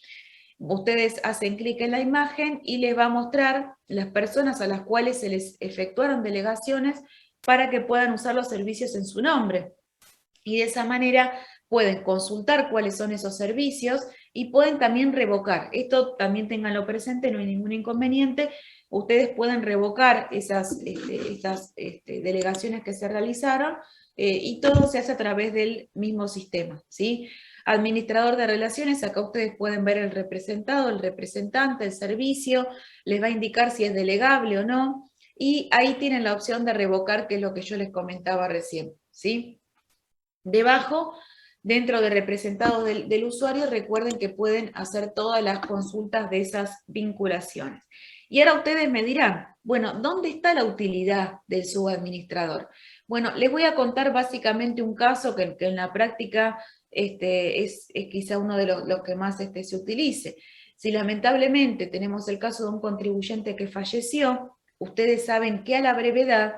ustedes hacen clic en la imagen y les va a mostrar las personas a las cuales se les efectuaron delegaciones para que puedan usar los servicios en su nombre. Y de esa manera pueden consultar cuáles son esos servicios y pueden también revocar. Esto también ténganlo presente, no hay ningún inconveniente. Ustedes pueden revocar esas delegaciones que se realizaron y todo se hace a través del mismo sistema, ¿sí? Administrador de relaciones, acá ustedes pueden ver el representado, el representante, el servicio, les va a indicar si es delegable o no, y ahí tienen la opción de revocar, que es lo que yo les comentaba recién, ¿sí? Debajo, dentro de representados del usuario, recuerden que pueden hacer todas las consultas de esas vinculaciones. Y ahora ustedes me dirán, bueno, ¿dónde está la utilidad del subadministrador? Bueno, les voy a contar básicamente un caso que en la práctica es quizá uno de los que más se utilice. Si lamentablemente tenemos el caso de un contribuyente que falleció, ustedes saben que a la brevedad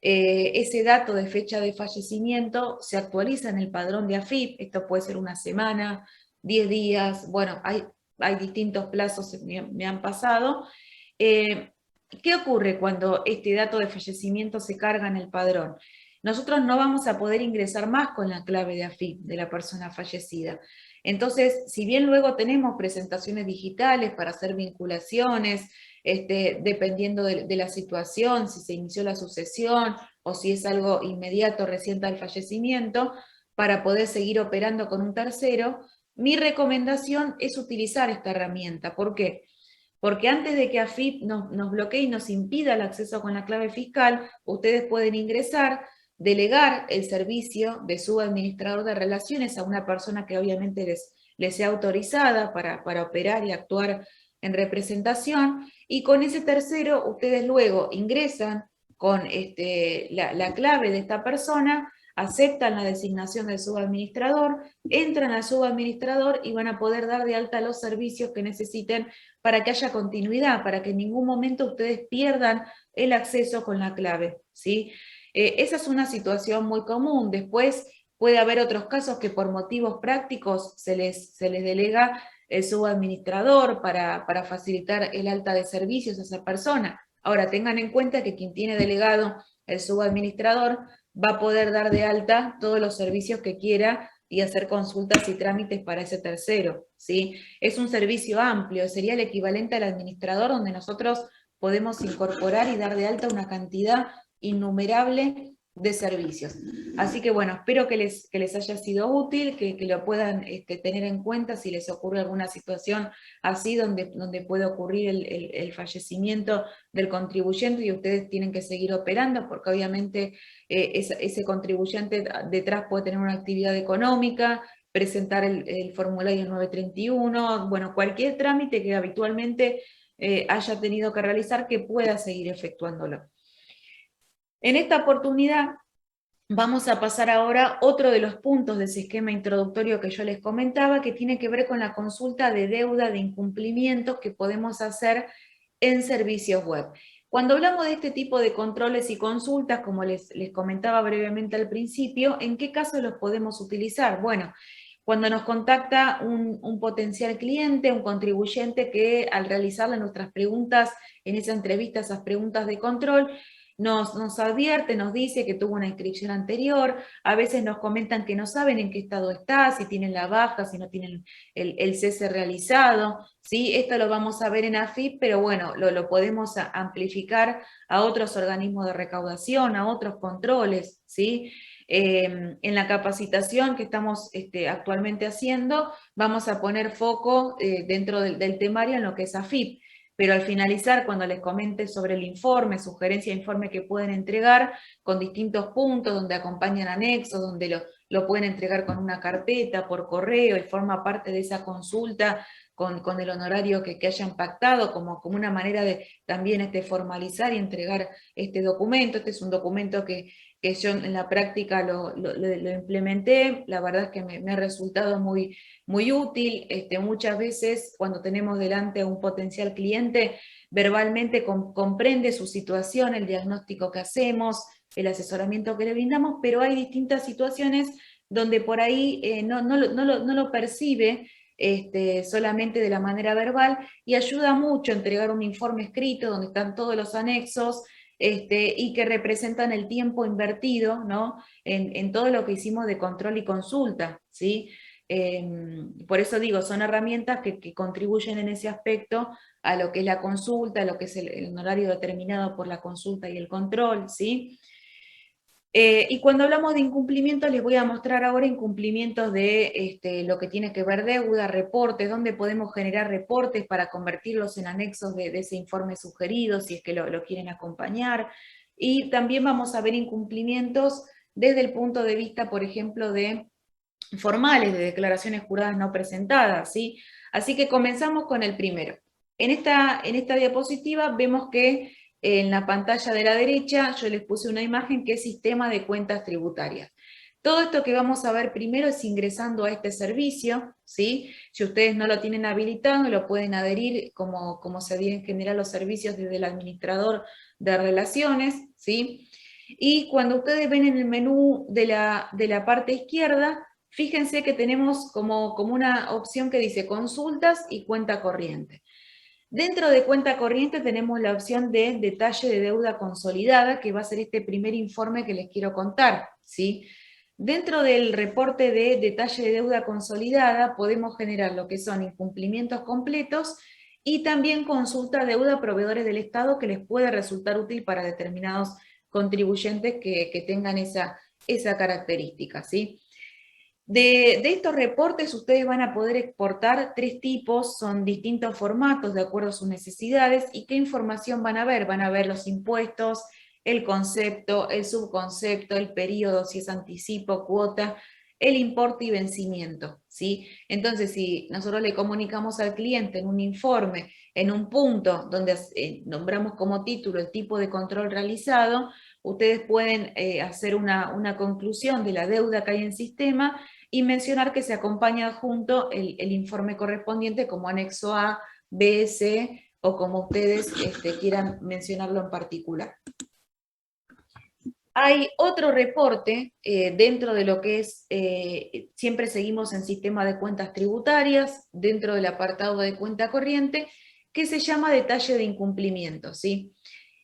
ese dato de fecha de fallecimiento se actualiza en el padrón de AFIP, esto puede ser una semana, 10 días, bueno, hay distintos plazos que me han pasado. ¿Qué ocurre cuando este dato de fallecimiento se carga en el padrón? Nosotros no vamos a poder ingresar más con la clave de AFIP de la persona fallecida. Entonces, si bien luego tenemos presentaciones digitales para hacer vinculaciones, dependiendo de la situación, si se inició la sucesión o si es algo inmediato reciente al fallecimiento, para poder seguir operando con un tercero, mi recomendación es utilizar esta herramienta. ¿Por qué? Porque antes de que AFIP nos bloquee y nos impida el acceso con la clave fiscal, ustedes pueden ingresar, delegar el servicio de subadministrador de relaciones a una persona que obviamente les sea autorizada para operar y actuar en representación, y con ese tercero ustedes luego ingresan con la clave de esta persona, aceptan la designación del subadministrador, entran al subadministrador y van a poder dar de alta los servicios que necesiten para que haya continuidad, para que en ningún momento ustedes pierdan el acceso con la clave, ¿sí? Esa es una situación muy común. Después puede haber otros casos que por motivos prácticos se les delega el subadministrador para facilitar el alta de servicios a esa persona. Ahora, tengan en cuenta que quien tiene delegado el subadministrador va a poder dar de alta todos los servicios que quiera y hacer consultas y trámites para ese tercero, ¿sí? Es un servicio amplio, sería el equivalente al administrador, donde nosotros podemos incorporar y dar de alta una cantidad innumerable de servicios. Así que bueno, espero que les haya sido útil, que lo puedan tener en cuenta si les ocurre alguna situación así donde puede ocurrir el fallecimiento del contribuyente y ustedes tienen que seguir operando, porque obviamente ese contribuyente detrás puede tener una actividad económica, presentar el formulario 931, bueno, cualquier trámite que habitualmente haya tenido que realizar, que pueda seguir efectuándolo. En esta oportunidad vamos a pasar ahora a otro de los puntos de ese esquema introductorio que yo les comentaba, que tiene que ver con la consulta de deuda de incumplimientos que podemos hacer en servicios web. Cuando hablamos de este tipo de controles y consultas, como les comentaba brevemente al principio, ¿en qué casos los podemos utilizar? Bueno, cuando nos contacta un potencial cliente, un contribuyente que al realizarle nuestras preguntas en esa entrevista, esas preguntas de control, nos advierte, nos dice que tuvo una inscripción anterior, a veces nos comentan que no saben en qué estado está, si tienen la baja, si no tienen el cese realizado, ¿sí? Esto lo vamos a ver en AFIP, pero bueno, lo podemos amplificar a otros organismos de recaudación, a otros controles, ¿sí? En la capacitación que estamos actualmente haciendo, vamos a poner foco dentro del temario en lo que es AFIP. Pero al finalizar, cuando les comente sobre el informe, sugerencia de informe que pueden entregar, con distintos puntos, donde acompañan anexos, donde lo pueden entregar con una carpeta, por correo, y forma parte de esa consulta con el honorario que hayan pactado, como una manera de también formalizar y entregar este documento. Este es un documento que yo en la práctica lo implementé. La verdad es que me ha resultado muy, muy útil. Muchas veces cuando tenemos delante a un potencial cliente, verbalmente comprende su situación, el diagnóstico que hacemos, el asesoramiento que le brindamos, pero hay distintas situaciones donde por ahí no lo percibe solamente de la manera verbal, y ayuda mucho a entregar un informe escrito donde están todos los anexos, y que representan el tiempo invertido, ¿no?, en todo lo que hicimos de control y consulta, ¿sí? Por eso digo, son herramientas que contribuyen en ese aspecto a lo que es la consulta, a lo que es el honorario determinado por la consulta y el control, ¿sí? Y cuando hablamos de incumplimientos, les voy a mostrar ahora incumplimientos de lo que tiene que ver deuda, reportes, dónde podemos generar reportes para convertirlos en anexos de ese informe sugerido, si es que lo quieren acompañar. Y también vamos a ver incumplimientos desde el punto de vista, por ejemplo, de formales, de declaraciones juradas no presentadas, ¿sí? Así que comenzamos con el primero. En esta diapositiva vemos que en la pantalla de la derecha yo les puse una imagen que es sistema de cuentas tributarias. Todo esto que vamos a ver primero es ingresando a este servicio, ¿sí? Si ustedes no lo tienen habilitado, lo pueden adherir como se adhieren en general los servicios desde el administrador de relaciones, ¿sí? Y cuando ustedes ven en el menú de la parte izquierda, fíjense que tenemos como una opción que dice consultas y cuenta corriente. Dentro de cuenta corriente tenemos la opción de detalle de deuda consolidada, que va a ser este primer informe que les quiero contar, ¿sí? Dentro del reporte de detalle de deuda consolidada podemos generar lo que son incumplimientos completos y también consulta deuda a proveedores del Estado, que les puede resultar útil para determinados contribuyentes que tengan esa característica, ¿sí? De estos reportes ustedes van a poder exportar 3 tipos, son distintos formatos de acuerdo a sus necesidades. ¿Y qué información van a ver? Van a ver los impuestos, el concepto, el subconcepto, el periodo, si es anticipo, cuota, el importe y vencimiento, ¿sí? Entonces, si nosotros le comunicamos al cliente en un informe, en un punto donde nombramos como título el tipo de control realizado, ustedes pueden hacer una conclusión de la deuda que hay en sistema y mencionar que se acompaña junto el informe correspondiente como anexo A, B, C, o como ustedes quieran mencionarlo en particular. Hay otro reporte dentro de lo que es, siempre seguimos en sistema de cuentas tributarias, dentro del apartado de cuenta corriente, que se llama detalle de incumplimientos, ¿sí?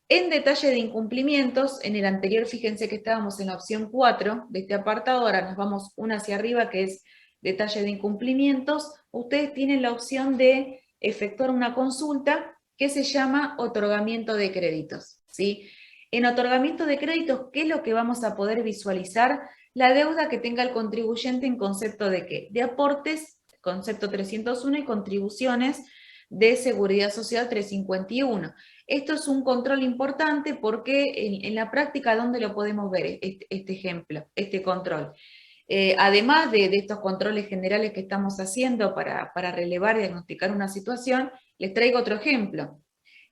En detalle de incumplimientos, en el anterior fíjense que estábamos en la opción 4 de este apartado, ahora nos vamos una hacia arriba que es detalle de incumplimientos. Ustedes tienen la opción de efectuar una consulta que se llama otorgamiento de créditos, ¿sí? En otorgamiento de créditos, ¿qué es lo que vamos a poder visualizar? La deuda que tenga el contribuyente en concepto de ¿qué? De aportes, concepto 301, y contribuciones de seguridad social 351. Esto es un control importante porque en la práctica, ¿dónde lo podemos ver este ejemplo, este control? Además de estos controles generales que estamos haciendo para relevar y diagnosticar una situación, les traigo otro ejemplo.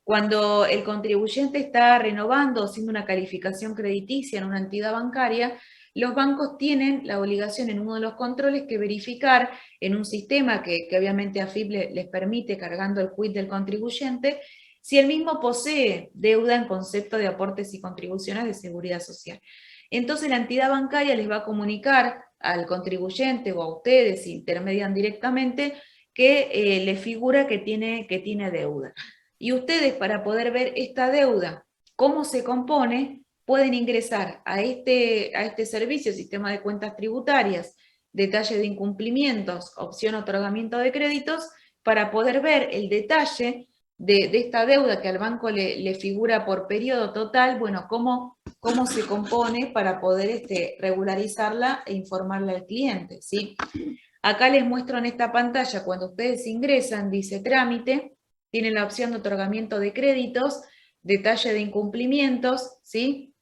Cuando el contribuyente está renovando o haciendo una calificación crediticia en una entidad bancaria, los bancos tienen la obligación en uno de los controles que verificar en un sistema que obviamente AFIP les permite, cargando el quit del contribuyente, si el mismo posee deuda en concepto de aportes y contribuciones de seguridad social. Entonces la entidad bancaria les va a comunicar al contribuyente o a ustedes, si intermedian directamente, que le figura que tiene deuda. Y ustedes, para poder ver esta deuda, cómo se compone, pueden ingresar a este servicio, sistema de cuentas tributarias, detalle de incumplimientos, opción otorgamiento de créditos, para poder ver el detalle de esta deuda que al banco le figura por periodo total, bueno, cómo se compone para poder regularizarla e informarla al cliente, ¿sí? Acá les muestro en esta pantalla, cuando ustedes ingresan, dice trámite, tienen la opción de otorgamiento de créditos, detalle de incumplimientos, ¿sí?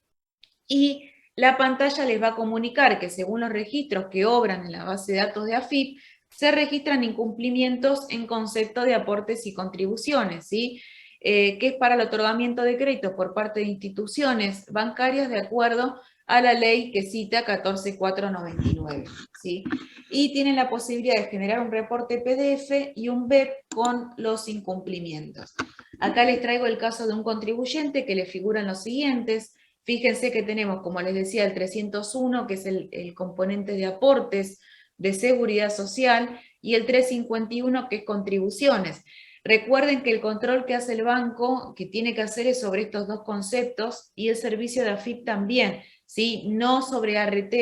Y la pantalla les va a comunicar que según los registros que obran en la base de datos de AFIP, se registran incumplimientos en concepto de aportes y contribuciones, ¿sí? Que es para el otorgamiento de créditos por parte de instituciones bancarias de acuerdo a la ley que cita 14499, ¿sí? Y tienen la posibilidad de generar un reporte PDF y un BEP con los incumplimientos. Acá les traigo el caso de un contribuyente que le figuran los siguientes. Fíjense que tenemos, como les decía, el 301, que es el componente de aportes de seguridad social, y el 351, que es contribuciones. Recuerden que el control que hace el banco, que tiene que hacer, es sobre estos dos conceptos, y el servicio de AFIP también, ¿sí? No sobre ART,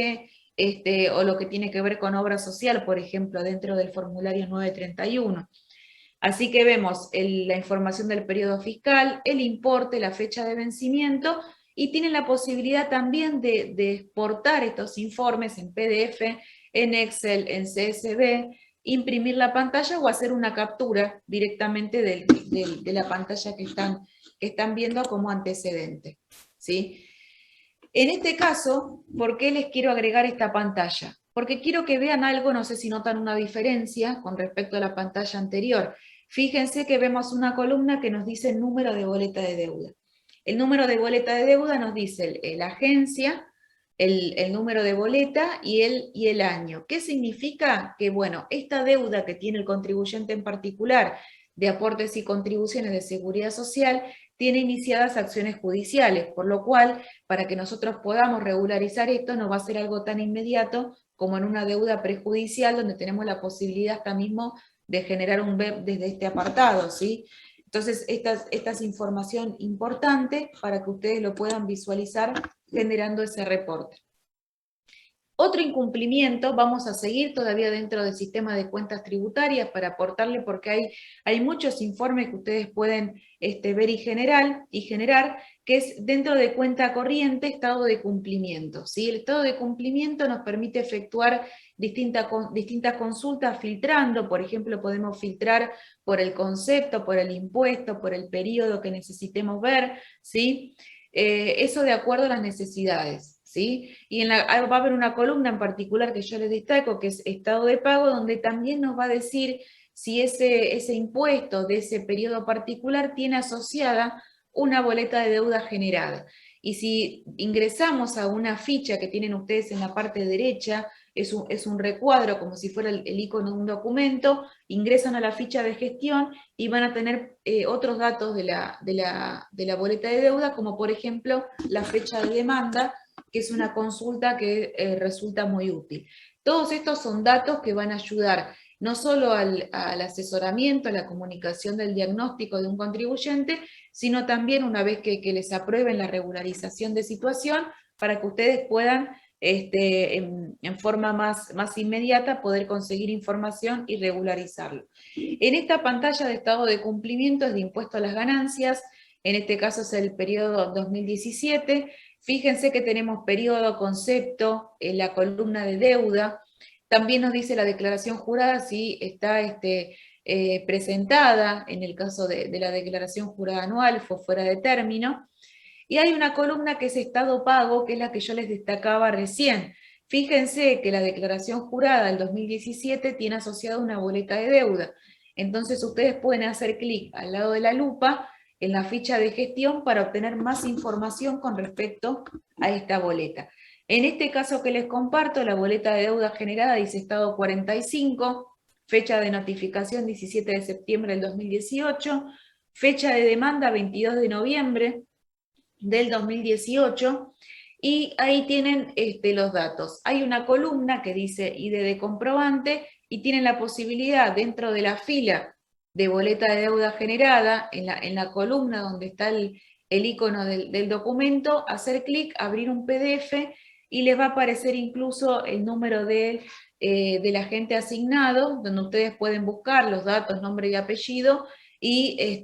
o lo que tiene que ver con obra social, por ejemplo, dentro del formulario 931. Así que vemos la información del periodo fiscal, el importe, la fecha de vencimiento, y tienen la posibilidad también de exportar estos informes en PDF, en Excel, en CSV, imprimir la pantalla o hacer una captura directamente de la pantalla que están viendo como antecedente, ¿sí? En este caso, ¿por qué les quiero agregar esta pantalla? Porque quiero que vean algo, no sé si notan una diferencia con respecto a la pantalla anterior. Fíjense que vemos una columna que nos dice el número de boleta de deuda. El número de boleta de deuda nos dice la agencia, el número de boleta y el año. ¿Qué significa? Que, bueno, esta deuda que tiene el contribuyente en particular de aportes y contribuciones de seguridad social tiene iniciadas acciones judiciales, por lo cual, para que nosotros podamos regularizar esto, no va a ser algo tan inmediato como en una deuda prejudicial, donde tenemos la posibilidad hasta mismo de generar un BEP desde este apartado, ¿sí? Entonces, esta es información importante para que ustedes lo puedan visualizar generando ese reporte. Otro incumplimiento, vamos a seguir todavía dentro del sistema de cuentas tributarias para aportarle, porque hay muchos informes que ustedes pueden ver y generar, que es dentro de cuenta corriente, estado de cumplimiento, ¿sí? El estado de cumplimiento nos permite efectuar distintas consultas filtrando. Por ejemplo, podemos filtrar por el concepto, por el impuesto, por el periodo que necesitemos ver, ¿sí? Eso de acuerdo a las necesidades, ¿sí? Y va a haber una columna en particular que yo les destaco, que es estado de pago, donde también nos va a decir si ese impuesto de ese periodo particular tiene asociada una boleta de deuda generada. Y si ingresamos a una ficha que tienen ustedes en la parte derecha, es un recuadro como si fuera el icono de un documento, ingresan a la ficha de gestión y van a tener otros datos de la boleta de deuda, como por ejemplo la fecha de demanda, que es una consulta que resulta muy útil. Todos estos son datos que van a ayudar no solo al asesoramiento, a la comunicación del diagnóstico de un contribuyente, sino también una vez que les aprueben la regularización de situación, para que ustedes puedan en forma más inmediata poder conseguir información y regularizarlo. En esta pantalla de estado de cumplimiento es de impuesto a las ganancias, en este caso es el periodo 2017, fíjense que tenemos periodo, concepto, en la columna de deuda, también nos dice la declaración jurada si está presentada, en el caso de la declaración jurada anual, fue fuera de término, y hay una columna que es estado pago, que es la que yo les destacaba recién. Fíjense que la declaración jurada del 2017 tiene asociada una boleta de deuda. Entonces ustedes pueden hacer clic al lado de la lupa en la ficha de gestión para obtener más información con respecto a esta boleta. En este caso que les comparto, la boleta de deuda generada dice estado 45, fecha de notificación 17 de septiembre del 2018, fecha de demanda 22 de noviembre del 2018, y ahí tienen los datos. Hay una columna que dice ID de comprobante, y tienen la posibilidad dentro de la fila de boleta de deuda generada, en la columna donde está el icono del documento, hacer clic, abrir un PDF, y les va a aparecer incluso el número del agente asignado, donde ustedes pueden buscar los datos, nombre y apellido, y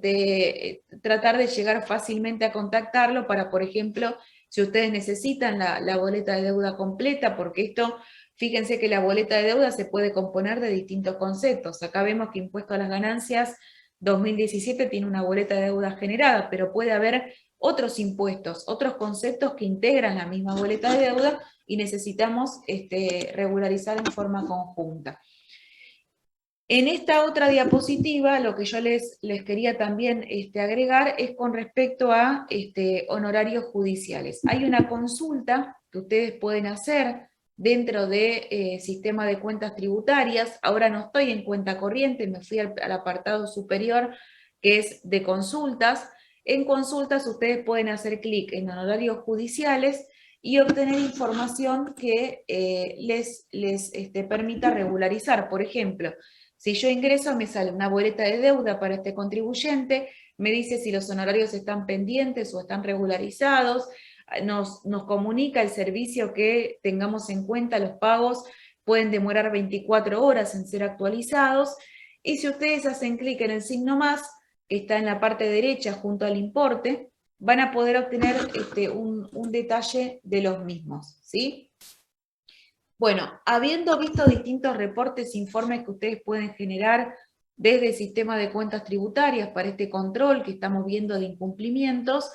tratar de llegar fácilmente a contactarlo para, por ejemplo, si ustedes necesitan la boleta de deuda completa, porque esto, fíjense que la boleta de deuda se puede componer de distintos conceptos. Acá vemos que impuesto a las ganancias 2017 tiene una boleta de deuda generada, pero puede haber otros impuestos, otros conceptos que integran la misma boleta de deuda y necesitamos regularizar en forma conjunta. En esta otra diapositiva, lo que yo les quería también agregar es con respecto a honorarios judiciales. Hay una consulta que ustedes pueden hacer dentro de sistema de cuentas tributarias. Ahora no estoy en cuenta corriente, me fui al apartado superior que es de consultas. En consultas ustedes pueden hacer clic en honorarios judiciales y obtener información que les permita regularizar. Por ejemplo, si yo ingreso, me sale una boleta de deuda para este contribuyente, me dice si los honorarios están pendientes o están regularizados, nos comunica el servicio que tengamos en cuenta los pagos pueden demorar 24 horas en ser actualizados, y si ustedes hacen clic en el signo más, que está en la parte derecha junto al importe, van a poder obtener un detalle de los mismos, ¿sí? Bueno, habiendo visto distintos reportes e informes que ustedes pueden generar desde el sistema de cuentas tributarias para este control que estamos viendo de incumplimientos,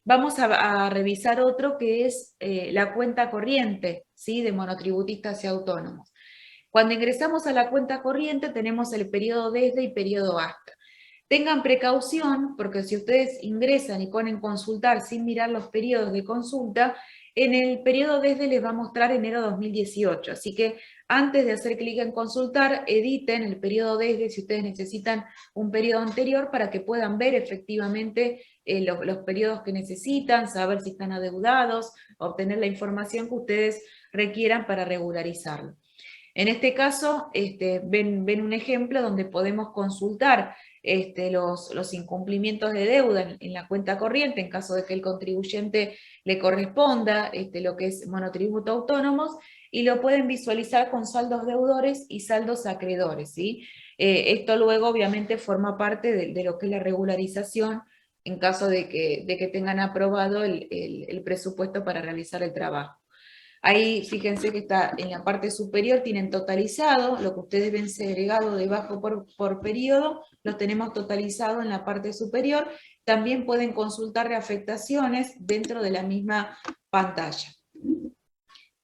vamos a revisar otro que es la cuenta corriente, ¿sí? De monotributistas y autónomos. Cuando ingresamos a la cuenta corriente tenemos el periodo desde y periodo hasta. Tengan precaución, porque si ustedes ingresan y ponen consultar sin mirar los periodos de consulta, en el periodo desde les va a mostrar enero 2018. Así que antes de hacer clic en consultar, editen el periodo desde si ustedes necesitan un periodo anterior para que puedan ver efectivamente los periodos que necesitan, saber si están adeudados, obtener la información que ustedes requieran para regularizarlo. En este caso, ven un ejemplo donde podemos consultar los incumplimientos de deuda en la cuenta corriente, en caso de que el contribuyente le corresponda lo que es monotributo autónomos, y lo pueden visualizar con saldos deudores y saldos acreedores, ¿sí? Esto luego obviamente forma parte de lo que es la regularización en caso de que tengan aprobado el presupuesto para realizar el trabajo. Ahí fíjense que está en la parte superior, tienen totalizado, lo que ustedes ven segregado debajo por periodo, lo tenemos totalizado en la parte superior. También pueden consultar reafectaciones dentro de la misma pantalla.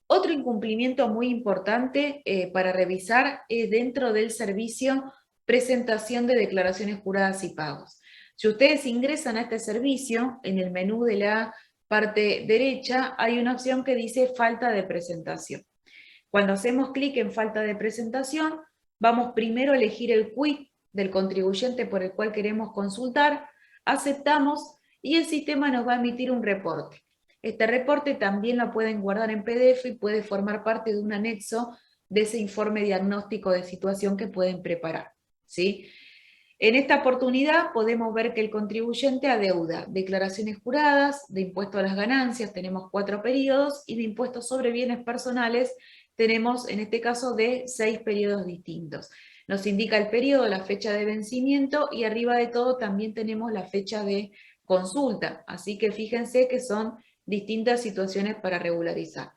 Otro incumplimiento muy importante para revisar es dentro del servicio presentación de declaraciones juradas y pagos. Si ustedes ingresan a este servicio, en el menú de la parte derecha hay una opción que dice falta de presentación. Cuando hacemos clic en falta de presentación, vamos primero a elegir el quick del contribuyente por el cual queremos consultar, aceptamos y el sistema nos va a emitir un reporte. Este reporte también lo pueden guardar en PDF y puede formar parte de un anexo de ese informe diagnóstico de situación que pueden preparar, ¿sí? En esta oportunidad podemos ver que el contribuyente adeuda declaraciones juradas, de impuesto a las ganancias tenemos 4 periodos, y de impuestos sobre bienes personales tenemos en este caso de 6 periodos distintos. Nos indica el periodo, la fecha de vencimiento, y arriba de todo también tenemos la fecha de consulta, así que fíjense que son distintas situaciones para regularizar.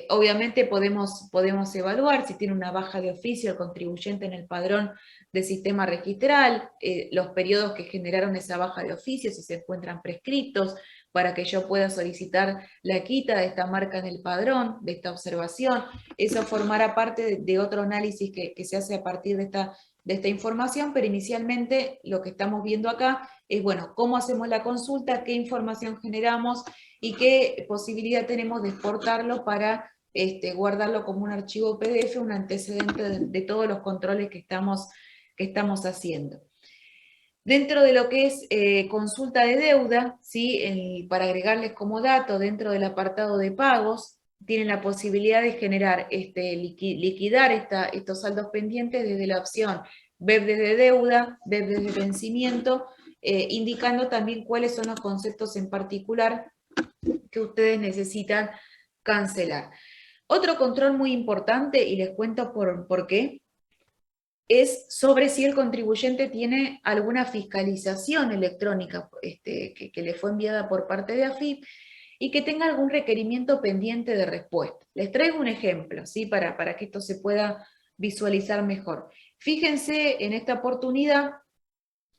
Obviamente podemos evaluar si tiene una baja de oficio el contribuyente en el padrón de sistema registral, los periodos que generaron esa baja de oficio, si se encuentran prescritos, para que yo pueda solicitar la quita de esta marca en el padrón, de esta observación. Eso formará parte de otro análisis que se hace a partir de esta información, pero inicialmente lo que estamos viendo acá es, bueno, cómo hacemos la consulta, qué información generamos y qué posibilidad tenemos de exportarlo para guardarlo como un archivo PDF, un antecedente de todos los controles que estamos haciendo. Dentro de lo que es consulta de deuda, ¿sí? Para agregarles como dato, dentro del apartado de pagos, tienen la posibilidad de generar, liquidar estos saldos pendientes desde la opción ver desde deuda, ver desde vencimiento, indicando también cuáles son los conceptos en particular que ustedes necesitan cancelar. Otro control muy importante, y les cuento por qué, es sobre si el contribuyente tiene alguna fiscalización electrónica que le fue enviada por parte de AFIP y que tenga algún requerimiento pendiente de respuesta. Les traigo un ejemplo, ¿sí? para que esto se pueda visualizar mejor. Fíjense en esta oportunidad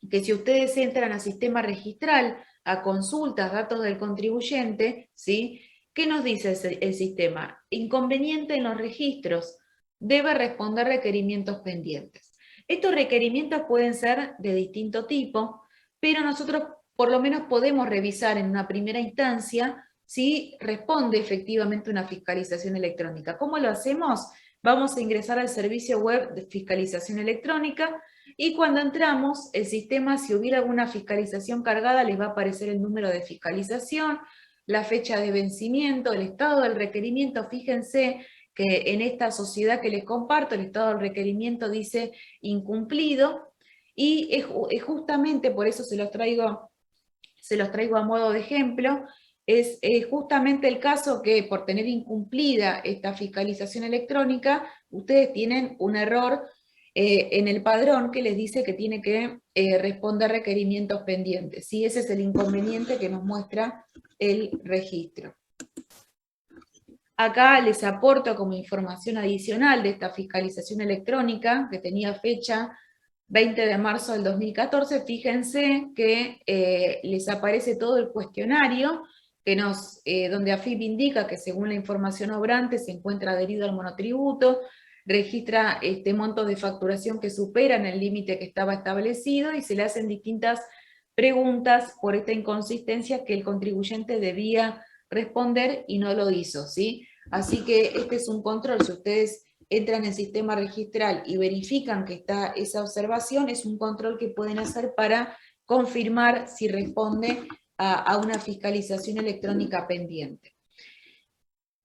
que si ustedes entran al sistema registral, a consultas, datos del contribuyente, ¿sí? ¿Qué nos dice el sistema? Inconveniente en los registros, debe responder requerimientos pendientes. Estos requerimientos pueden ser de distinto tipo, pero nosotros por lo menos podemos revisar en una primera instancia si responde efectivamente una fiscalización electrónica. ¿Cómo lo hacemos? Vamos a ingresar al servicio web de fiscalización electrónica y cuando entramos, el sistema, si hubiera alguna fiscalización cargada, les va a aparecer el número de fiscalización, la fecha de vencimiento, el estado del requerimiento. Fíjense que en esta sociedad que les comparto, el estado del requerimiento dice incumplido, y es justamente, por eso se los traigo a modo de ejemplo, es justamente el caso que por tener incumplida esta fiscalización electrónica, ustedes tienen un error en el padrón que les dice que tiene que responder requerimientos pendientes. ¿Sí? Ese es el inconveniente que nos muestra el registro. Acá les aporto como información adicional de esta fiscalización electrónica que tenía fecha 20 de marzo del 2014, fíjense que les aparece todo el cuestionario que donde AFIP indica que según la información obrante se encuentra adherido al monotributo, registra montos de facturación que superan el límite que estaba establecido y se le hacen distintas preguntas por esta inconsistencia que el contribuyente debía responder y no lo hizo, ¿sí? Así que este es un control. Si ustedes entran en el sistema registral y verifican que está esa observación, es un control que pueden hacer para confirmar si responde a una fiscalización electrónica pendiente.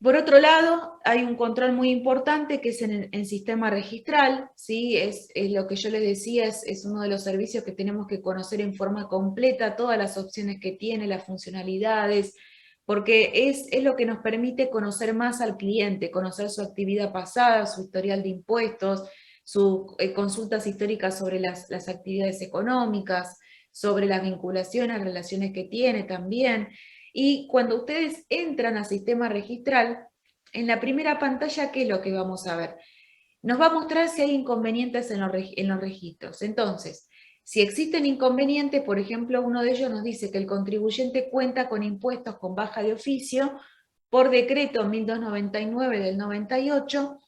Por otro lado, hay un control muy importante que es en el sistema registral, ¿sí? Es lo que yo les decía, es uno de los servicios que tenemos que conocer en forma completa, todas las opciones que tiene, las funcionalidades, porque es lo que nos permite conocer más al cliente, conocer su actividad pasada, su historial de impuestos, sus consultas históricas sobre las actividades económicas, sobre las vinculaciones, relaciones que tiene también. Y cuando ustedes entran al sistema registral, en la primera pantalla, ¿qué es lo que vamos a ver? Nos va a mostrar si hay inconvenientes en los registros. Entonces, si existen inconvenientes, por ejemplo, uno de ellos nos dice que el contribuyente cuenta con impuestos con baja de oficio por decreto 1299 del 98,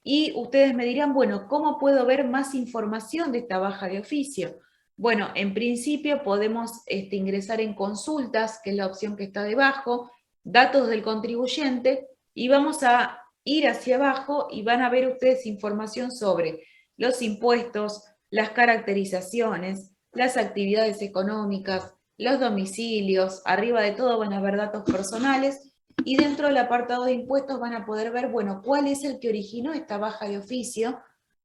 y ustedes me dirán, bueno, ¿cómo puedo ver más información de esta baja de oficio? Bueno, en principio podemos ingresar en consultas, que es la opción que está debajo, datos del contribuyente, y vamos a ir hacia abajo y van a ver ustedes información sobre los impuestos, las caracterizaciones, las actividades económicas, los domicilios. Arriba de todo van a ver datos personales, y dentro del apartado de impuestos van a poder ver, bueno, cuál es el que originó esta baja de oficio,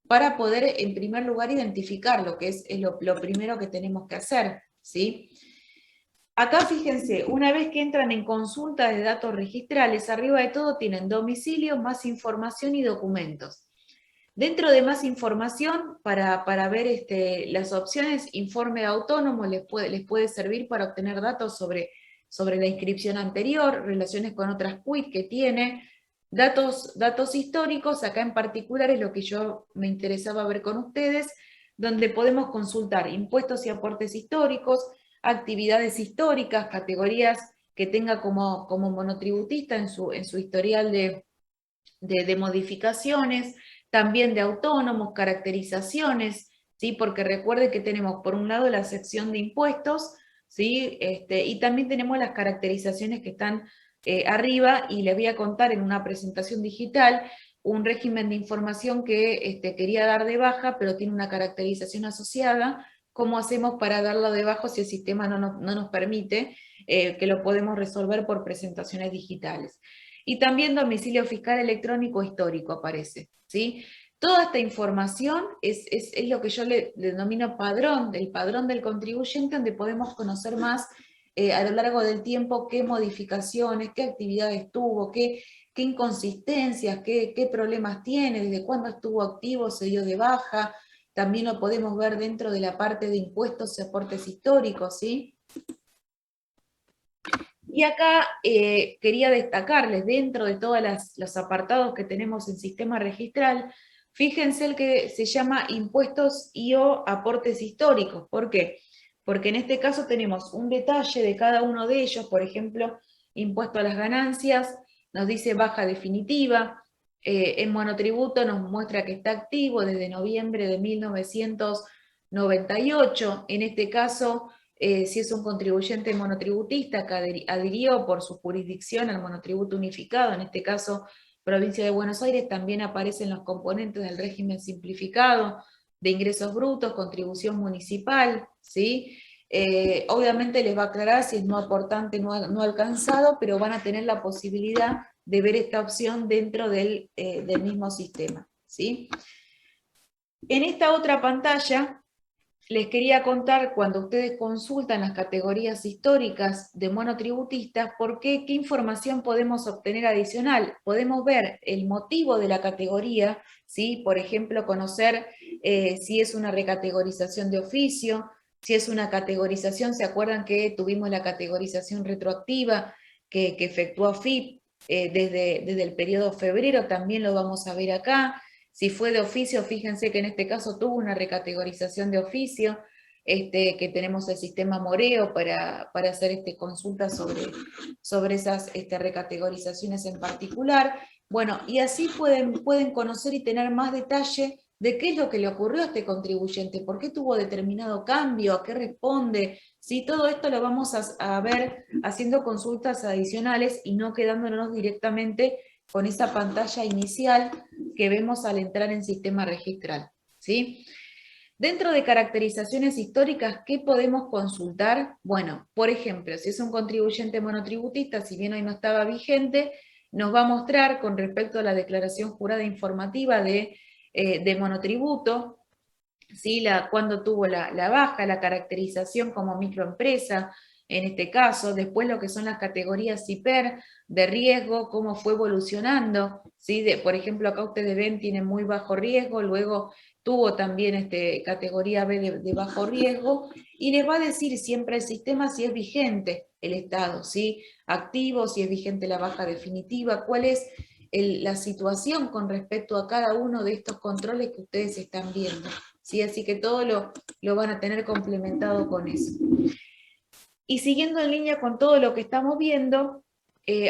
para poder, en primer lugar, identificarlo, que es lo primero que tenemos que hacer, ¿sí? Acá fíjense, una vez que entran en consulta de datos registrales, arriba de todo tienen domicilio, más información y documentos. Dentro de más información, para ver las opciones, informe autónomo les puede servir para obtener datos sobre la inscripción anterior, relaciones con otras quit que tiene, datos históricos. Acá en particular es lo que yo me interesaba ver con ustedes, donde podemos consultar impuestos y aportes históricos, actividades históricas, categorías que tenga como monotributista en su historial de modificaciones, también de autónomos, caracterizaciones, ¿sí? Porque recuerde que tenemos por un lado la sección de impuestos, ¿sí? Y también tenemos las caracterizaciones que están arriba, y les voy a contar en una presentación digital un régimen de información que quería dar de baja, pero tiene una caracterización asociada. ¿Cómo hacemos para darlo de baja si el sistema no nos permite? Que lo podemos resolver por presentaciones digitales. Y también domicilio fiscal electrónico histórico aparece, ¿sí? Toda esta información es lo que yo le denomino padrón del contribuyente, donde podemos conocer más a lo largo del tiempo qué modificaciones, qué actividades tuvo, qué inconsistencias, qué problemas tiene, desde cuándo estuvo activo, se dio de baja. También lo podemos ver dentro de la parte de impuestos y aportes históricos, ¿sí? Y acá quería destacarles, dentro de todos los apartados que tenemos en sistema registral, fíjense el que se llama impuestos y/o aportes históricos. ¿Por qué? Porque en este caso tenemos un detalle de cada uno de ellos. Por ejemplo, impuesto a las ganancias, nos dice baja definitiva. En monotributo nos muestra que está activo desde noviembre de 1998. En este caso, si es un contribuyente monotributista que adhirió por su jurisdicción al monotributo unificado, en este caso Provincia de Buenos Aires, también aparecen los componentes del régimen simplificado de ingresos brutos, contribución municipal, ¿sí? Obviamente les va a aclarar si es no aportante, no alcanzado, pero van a tener la posibilidad de ver esta opción dentro del mismo sistema, ¿sí? En esta otra pantalla les quería contar, cuando ustedes consultan las categorías históricas de monotributistas, qué información podemos obtener adicional. Podemos ver el motivo de la categoría, ¿sí? Por ejemplo, conocer si es una recategorización de oficio, si es una categorización, ¿se acuerdan que tuvimos la categorización retroactiva que efectuó AFIP desde el periodo febrero? También lo vamos a ver acá. Si fue de oficio, fíjense que en este caso tuvo una recategorización de oficio, que tenemos el sistema Moreo para hacer consultas sobre esas recategorizaciones en particular. Bueno, y así pueden conocer y tener más detalle de qué es lo que le ocurrió a este contribuyente, por qué tuvo determinado cambio, a qué responde. Sí, todo esto lo vamos a ver haciendo consultas adicionales y no quedándonos directamente con esa pantalla inicial que vemos al entrar en sistema registral, ¿sí? Dentro de caracterizaciones históricas, ¿qué podemos consultar? Bueno, por ejemplo, si es un contribuyente monotributista, si bien hoy no estaba vigente, nos va a mostrar con respecto a la declaración jurada informativa de monotributo, ¿sí? Cuando tuvo la baja, la caracterización como microempresa, en este caso, después lo que son las categorías CIPER de riesgo, cómo fue evolucionando, ¿sí? Por ejemplo, acá ustedes ven, tiene muy bajo riesgo, luego tuvo también categoría B de bajo riesgo, y les va a decir siempre el sistema si es vigente el estado, ¿sí? Activo, si es vigente la baja definitiva, cuál es la situación con respecto a cada uno de estos controles que ustedes están viendo, ¿sí? Así que todo lo van a tener complementado con eso. Y siguiendo en línea con todo lo que estamos viendo,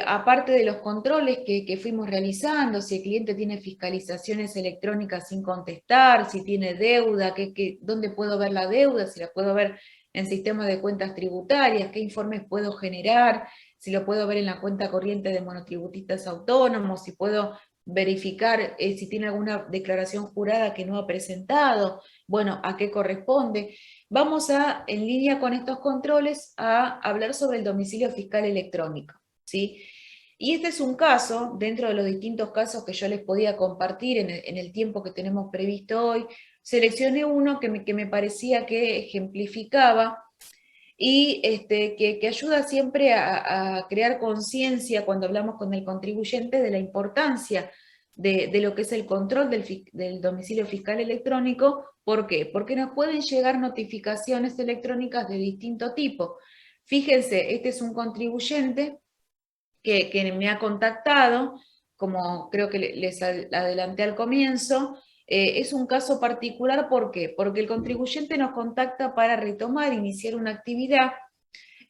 aparte de los controles que fuimos realizando, si el cliente tiene fiscalizaciones electrónicas sin contestar, si tiene deuda, dónde puedo ver la deuda, si la puedo ver en sistema de cuentas tributarias, qué informes puedo generar, si lo puedo ver en la cuenta corriente de monotributistas autónomos, si puedo verificar si tiene alguna declaración jurada que no ha presentado, bueno, a qué corresponde. Vamos en línea con estos controles, a hablar sobre el domicilio fiscal electrónico, ¿sí? Y este es un caso, dentro de los distintos casos que yo les podía compartir en el tiempo que tenemos previsto hoy, seleccioné uno que me parecía que ejemplificaba y que ayuda siempre a crear conciencia cuando hablamos con el contribuyente de la importancia de lo que es el control del domicilio fiscal electrónico. ¿Por qué? Porque nos pueden llegar notificaciones electrónicas de distinto tipo. Fíjense, este es un contribuyente que me ha contactado, como creo que les adelanté al comienzo. Es un caso particular, ¿por qué? Porque el contribuyente nos contacta para retomar, iniciar una actividad,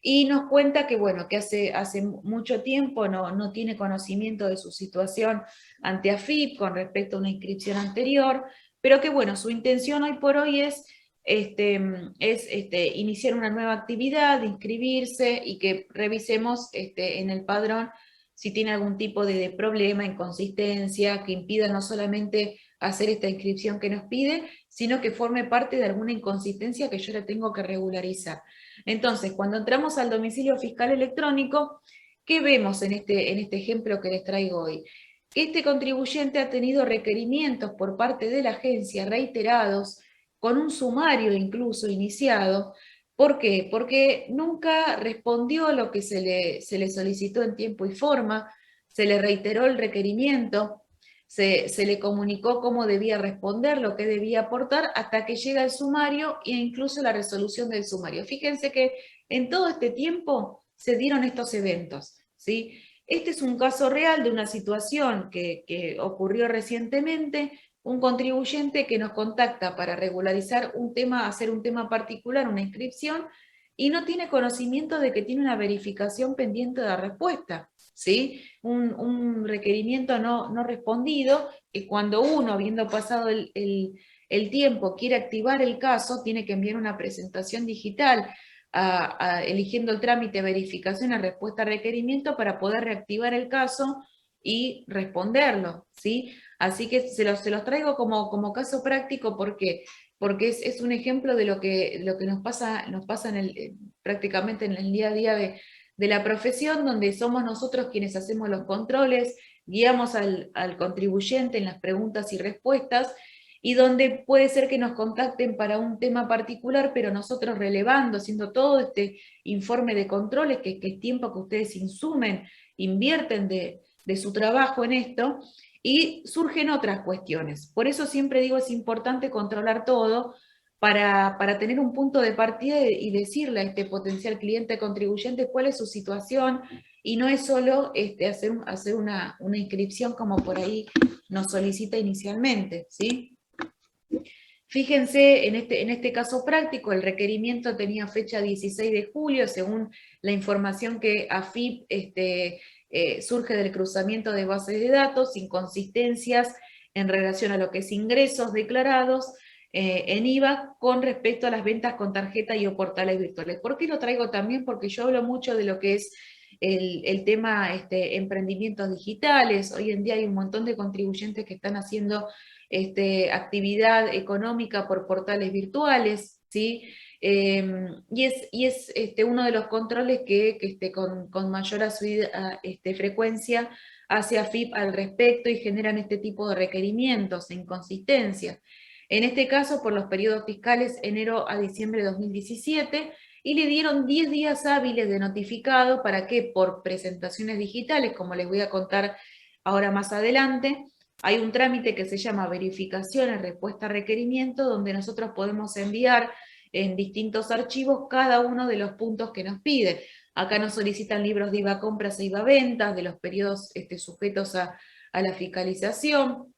y nos cuenta que, bueno, que hace mucho tiempo no tiene conocimiento de su situación ante AFIP con respecto a una inscripción anterior, pero que, bueno, su intención hoy por hoy es iniciar una nueva actividad, inscribirse y que revisemos en el padrón si tiene algún tipo de problema, inconsistencia, que impida no solamente hacer esta inscripción que nos pide, sino que forme parte de alguna inconsistencia que yo le tengo que regularizar. Entonces, cuando entramos al domicilio fiscal electrónico, ¿qué vemos en este ejemplo que les traigo hoy? Que este contribuyente ha tenido requerimientos por parte de la agencia reiterados, con un sumario incluso iniciado. ¿Por qué? Porque nunca respondió lo que se le solicitó en tiempo y forma, se le reiteró el requerimiento, se le comunicó cómo debía responder, lo que debía aportar, hasta que llega el sumario e incluso la resolución del sumario. Fíjense que en todo este tiempo se dieron estos eventos, ¿sí? Este es un caso real de una situación que ocurrió recientemente, un contribuyente que nos contacta para regularizar un tema, hacer un tema particular, una inscripción, y no tiene conocimiento de que tiene una verificación pendiente de respuesta. ¿sí? Un requerimiento no respondido, que cuando uno, habiendo pasado el tiempo, quiere activar el caso, tiene que enviar una presentación digital eligiendo el trámite verificación a respuesta a requerimiento para poder reactivar el caso y responderlo, ¿sí? Así que se los traigo como caso práctico porque es un ejemplo de lo que nos pasa prácticamente en el día a día de la profesión, donde somos nosotros quienes hacemos los controles, guiamos al contribuyente en las preguntas y respuestas, y donde puede ser que nos contacten para un tema particular, pero nosotros relevando, haciendo todo este informe de controles, que es tiempo que ustedes insumen, invierten de su trabajo en esto, y surgen otras cuestiones. Por eso siempre digo, es importante controlar todo para tener un punto de partida y decirle a este potencial cliente contribuyente cuál es su situación, y no es solo hacer una inscripción como por ahí nos solicita inicialmente, ¿sí? Fíjense, en este caso práctico, el requerimiento tenía fecha 16 de julio, según la información que AFIP surge del cruzamiento de bases de datos, inconsistencias en relación a lo que es ingresos declarados en IVA con respecto a las ventas con tarjeta y o portales virtuales. ¿Por qué lo traigo también? Porque yo hablo mucho de lo que es el tema emprendimientos digitales. Hoy en día hay un montón de contribuyentes que están haciendo actividad económica por portales virtuales, ¿sí? Y es uno de los controles que con mayor frecuencia hace AFIP al respecto y generan este tipo de requerimientos e inconsistencias. En este caso, por los periodos fiscales enero a diciembre de 2017, y le dieron 10 días hábiles de notificado para que por presentaciones digitales, como les voy a contar ahora más adelante, hay un trámite que se llama verificaciones, respuesta a requerimiento, donde nosotros podemos enviar en distintos archivos cada uno de los puntos que nos pide. Acá nos solicitan libros de IVA compras e IVA ventas, de los periodos sujetos a la fiscalización,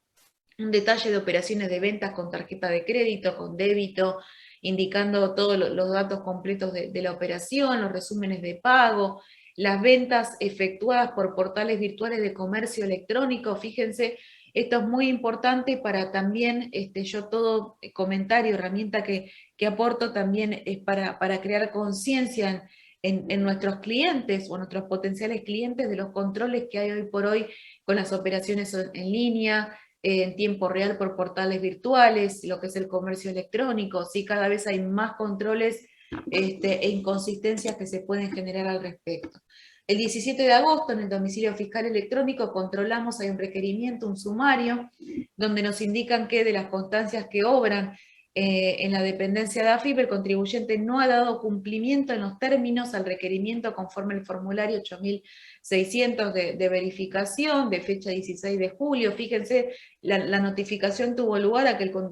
un detalle de operaciones de ventas con tarjeta de crédito, con débito, indicando todos los datos completos de la operación, los resúmenes de pago, las ventas efectuadas por portales virtuales de comercio electrónico. Fíjense, esto es muy importante para también, yo todo comentario, herramienta que aporto también es para crear conciencia en nuestros clientes o nuestros potenciales clientes de los controles que hay hoy por hoy con las operaciones en línea, en tiempo real por portales virtuales, lo que es el comercio electrónico. ¿Sí? Cada vez hay más controles e inconsistencias que se pueden generar al respecto. El 17 de agosto, en el domicilio fiscal electrónico, controlamos, hay un requerimiento, un sumario, donde nos indican que de las constancias que obran en la dependencia de AFIP, el contribuyente no ha dado cumplimiento en los términos al requerimiento conforme el formulario 8600 de verificación, de fecha 16 de julio. Fíjense, la notificación tuvo lugar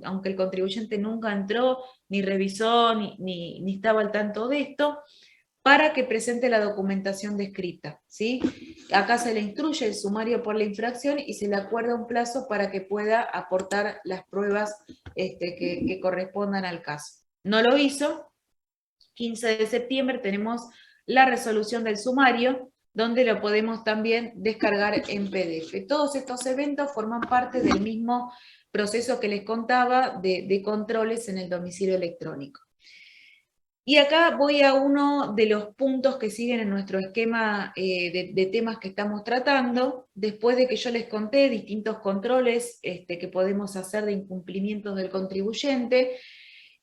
aunque el contribuyente nunca entró, ni revisó, ni estaba al tanto de esto, para que presente la documentación descrita, ¿sí? Acá se le instruye el sumario por la infracción y se le acuerda un plazo para que pueda aportar las pruebas que correspondan al caso. No lo hizo. 15 de septiembre tenemos la resolución del sumario, donde lo podemos también descargar en PDF. Todos estos eventos forman parte del mismo proceso que les contaba de controles en el domicilio electrónico. Y acá voy a uno de los puntos que siguen en nuestro esquema de temas que estamos tratando, después de que yo les conté distintos controles que podemos hacer de incumplimientos del contribuyente.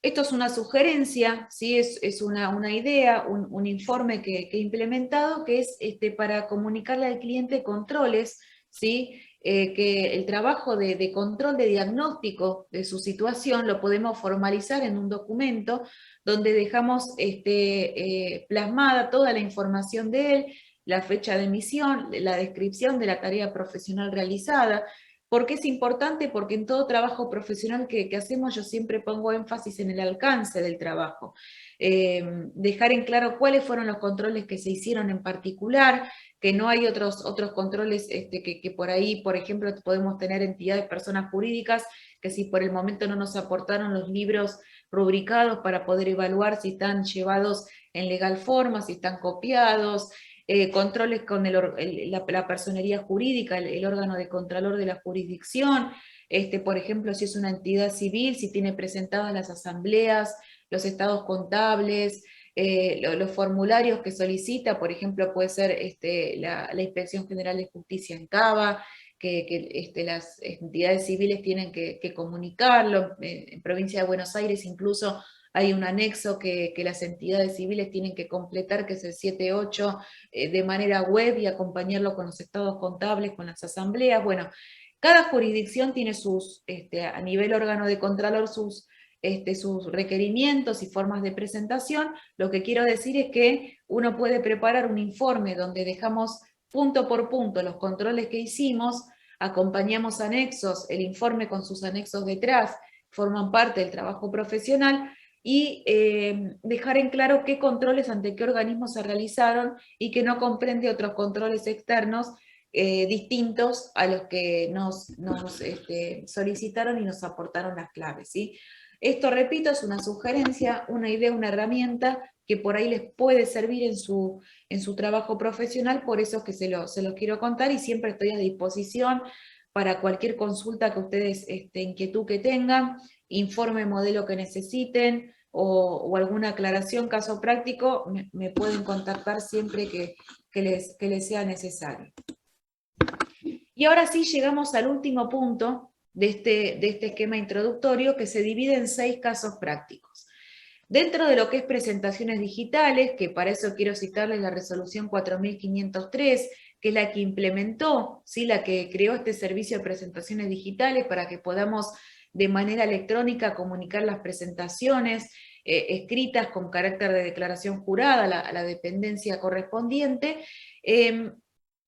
Esto es una sugerencia, ¿sí? Es una idea, un informe que he implementado, que es para comunicarle al cliente controles, ¿sí? Que el trabajo de control de diagnóstico de su situación lo podemos formalizar en un documento donde dejamos plasmada toda la información de él, la fecha de emisión, la descripción de la tarea profesional realizada. ¿Por qué es importante? Porque en todo trabajo profesional que hacemos yo siempre pongo énfasis en el alcance del trabajo. Dejar en claro cuáles fueron los controles que se hicieron en particular, que no hay otros controles que por ahí, por ejemplo, podemos tener entidades, personas jurídicas, que si por el momento no nos aportaron los libros rubricados para poder evaluar si están llevados en legal forma, si están copiados, controles con la personería jurídica, el órgano de contralor de la jurisdicción, por ejemplo, si es una entidad civil, si tiene presentadas las asambleas, los estados contables, los formularios que solicita, por ejemplo, puede ser la Inspección General de Justicia en Cava, que las entidades civiles tienen que comunicarlo. En provincia de Buenos Aires incluso hay un anexo que las entidades civiles tienen que completar, que es el 7.8, de manera web, y acompañarlo con los estados contables, con las asambleas. Bueno, cada jurisdicción tiene a nivel órgano de contralor, sus requerimientos y formas de presentación. Lo que quiero decir es que uno puede preparar un informe donde dejamos punto por punto los controles que hicimos, acompañamos anexos, el informe con sus anexos detrás, forman parte del trabajo profesional, y dejar en claro qué controles ante qué organismos se realizaron y que no comprende otros controles externos distintos a los que nos solicitaron y nos aportaron las claves, ¿sí? Esto, repito, es una sugerencia, una idea, una herramienta que por ahí les puede servir en su trabajo profesional, por eso es que se los quiero contar, y siempre estoy a disposición para cualquier consulta que ustedes, inquietud que tengan, informe, modelo que necesiten, o alguna aclaración, caso práctico, me pueden contactar siempre que les sea necesario. Y ahora sí llegamos al último punto de este esquema introductorio, que se divide en 6 casos prácticos. Dentro de lo que es presentaciones digitales, que para eso quiero citarles la resolución 4503, que es la que implementó, ¿sí?, la que creó este servicio de presentaciones digitales para que podamos de manera electrónica comunicar las presentaciones escritas con carácter de declaración jurada a la dependencia correspondiente.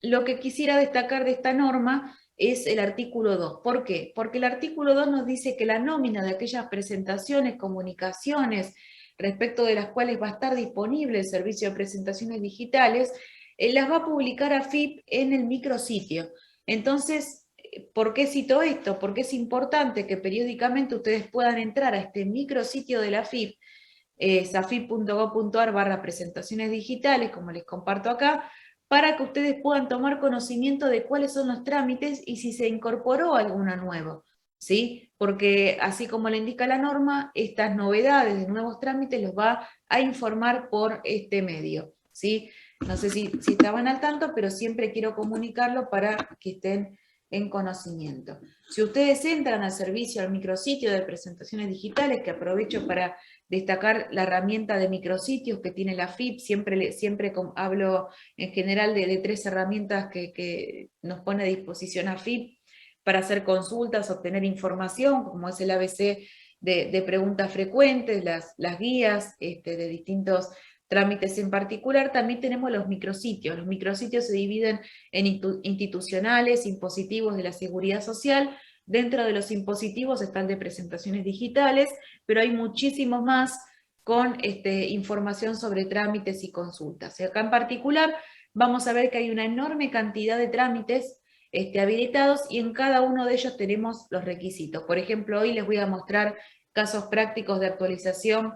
Lo que quisiera destacar de esta norma es el artículo 2. ¿Por qué? Porque el artículo 2 nos dice que la nómina de aquellas presentaciones, comunicaciones, respecto de las cuales va a estar disponible el servicio de presentaciones digitales, las va a publicar AFIP en el micrositio. Entonces, ¿por qué cito esto? Porque es importante que periódicamente ustedes puedan entrar a este micrositio de la AFIP, safip.gov.ar/presentaciones digitales, como les comparto acá, para que ustedes puedan tomar conocimiento de cuáles son los trámites y si se incorporó alguno nuevo, ¿sí? Porque así como le indica la norma, estas novedades de nuevos trámites los va a informar por este medio, ¿sí? No sé si estaban al tanto, pero siempre quiero comunicarlo para que estén en conocimiento. Si ustedes entran al servicio, al micrositio de presentaciones digitales, que aprovecho para destacar la herramienta de micrositios que tiene la AFIP, siempre hablo en general de 3 herramientas que nos pone a disposición AFIP para hacer consultas, obtener información, como es el ABC de preguntas frecuentes, las guías de distintos trámites en particular. También tenemos los micrositios. Los micrositios se dividen en institucionales, impositivos de la seguridad social. Dentro de los impositivos están de presentaciones digitales, pero hay muchísimos más con información sobre trámites y consultas. Y acá en particular vamos a ver que hay una enorme cantidad de trámites habilitados, y en cada uno de ellos tenemos los requisitos. Por ejemplo, hoy les voy a mostrar casos prácticos de actualización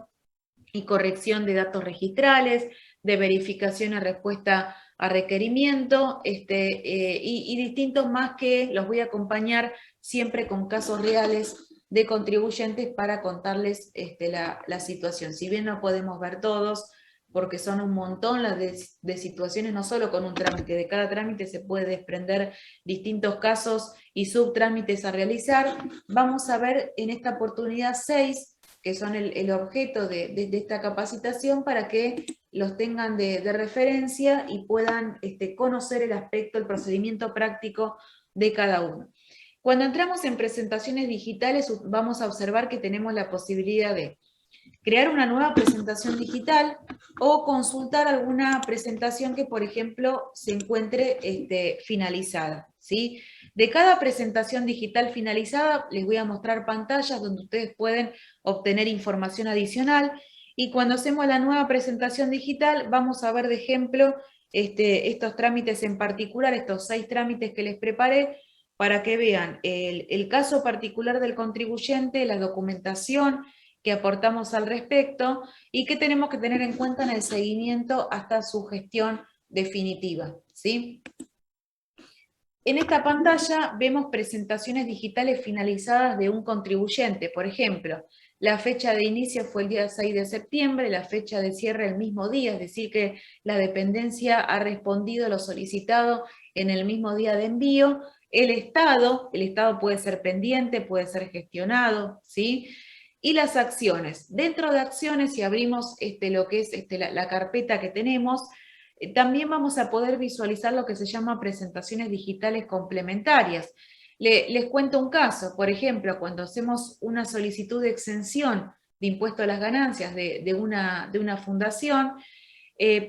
y corrección de datos registrales, de verificación y respuesta a requerimiento, y distintos más que los voy a acompañar siempre con casos reales de contribuyentes para contarles la situación. Si bien no podemos ver todos, porque son un montón las de situaciones, no solo con un trámite, de cada trámite se puede desprender distintos casos y subtrámites a realizar. Vamos a ver en esta oportunidad 6, que son el objeto de esta capacitación, para que los tengan de referencia y puedan conocer el aspecto, el procedimiento práctico de cada uno. Cuando entramos en presentaciones digitales, vamos a observar que tenemos la posibilidad de crear una nueva presentación digital o consultar alguna presentación que, por ejemplo, se encuentre finalizada, ¿sí? De cada presentación digital finalizada les voy a mostrar pantallas donde ustedes pueden obtener información adicional, y cuando hacemos la nueva presentación digital vamos a ver de ejemplo estos trámites en particular, estos 6 trámites que les preparé, para que vean el caso particular del contribuyente, la documentación que aportamos al respecto y que tenemos que tener en cuenta en el seguimiento hasta su gestión definitiva, ¿sí? En esta pantalla vemos presentaciones digitales finalizadas de un contribuyente. Por ejemplo, la fecha de inicio fue el día 6 de septiembre, la fecha de cierre el mismo día, es decir que la dependencia ha respondido lo solicitado en el mismo día de envío. El estado puede ser pendiente, puede ser gestionado, ¿sí? Y las acciones. Dentro de acciones, si abrimos lo que es la carpeta que tenemos, también vamos a poder visualizar lo que se llama presentaciones digitales complementarias. Les cuento un caso, por ejemplo, cuando hacemos una solicitud de exención de impuesto a las ganancias de una fundación,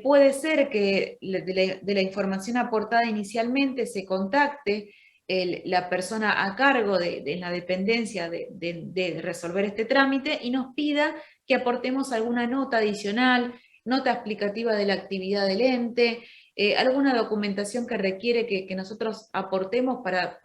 puede ser que de la información aportada inicialmente se contacte la persona a cargo de la dependencia de resolver este trámite y nos pida que aportemos alguna nota adicional, nota explicativa de la actividad del ente, alguna documentación que requiere que nosotros aportemos para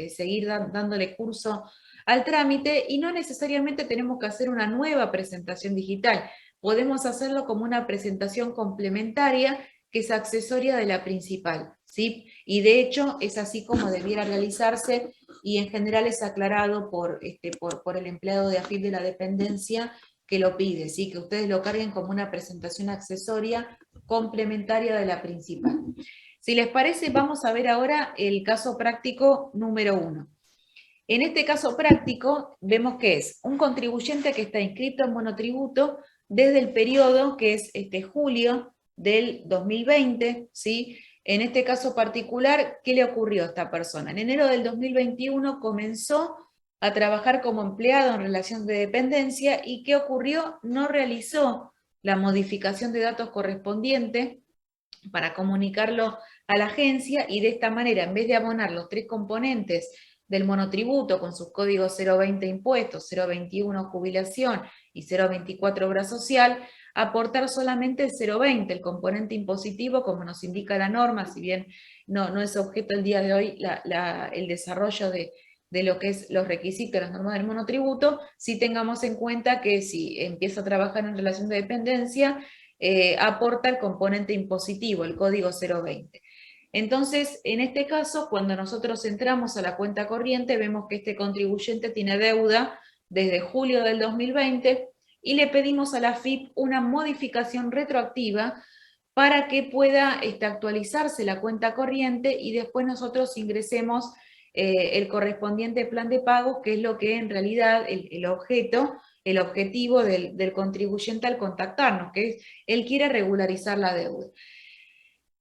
seguir dándole curso al trámite, y no necesariamente tenemos que hacer una nueva presentación digital. Podemos hacerlo como una presentación complementaria que es accesoria de la principal, ¿sí? Y de hecho es así como debiera realizarse, y en general es aclarado por el empleado de AFIP de la dependencia que lo pide, ¿sí? Que ustedes lo carguen como una presentación accesoria complementaria de la principal. Si les parece, vamos a ver ahora el caso práctico número 1. En este caso práctico vemos que es un contribuyente que está inscrito en monotributo desde el periodo que es julio del 2020, ¿sí? En este caso particular, ¿qué le ocurrió a esta persona? En enero del 2021 comenzó a trabajar como empleado en relación de dependencia, y ¿qué ocurrió? No realizó la modificación de datos correspondiente para comunicarlo a la agencia, y de esta manera, en vez de abonar los 3 componentes del monotributo con sus códigos 020 impuestos, 021 jubilación y 024 obra social, aportar solamente el 020, el componente impositivo, como nos indica la norma, si bien no es objeto el día de hoy el desarrollo de lo que es los requisitos, las normas del monotributo. Si tengamos en cuenta que si empieza a trabajar en relación de dependencia, aporta el componente impositivo, el código 020. Entonces, en este caso, cuando nosotros entramos a la cuenta corriente, vemos que este contribuyente tiene deuda desde julio del 2020, y le pedimos a la AFIP una modificación retroactiva para que pueda actualizarse la cuenta corriente, y después nosotros ingresemos el correspondiente plan de pago, que es lo que en realidad el objetivo del contribuyente al contactarnos, que es, él quiere regularizar la deuda.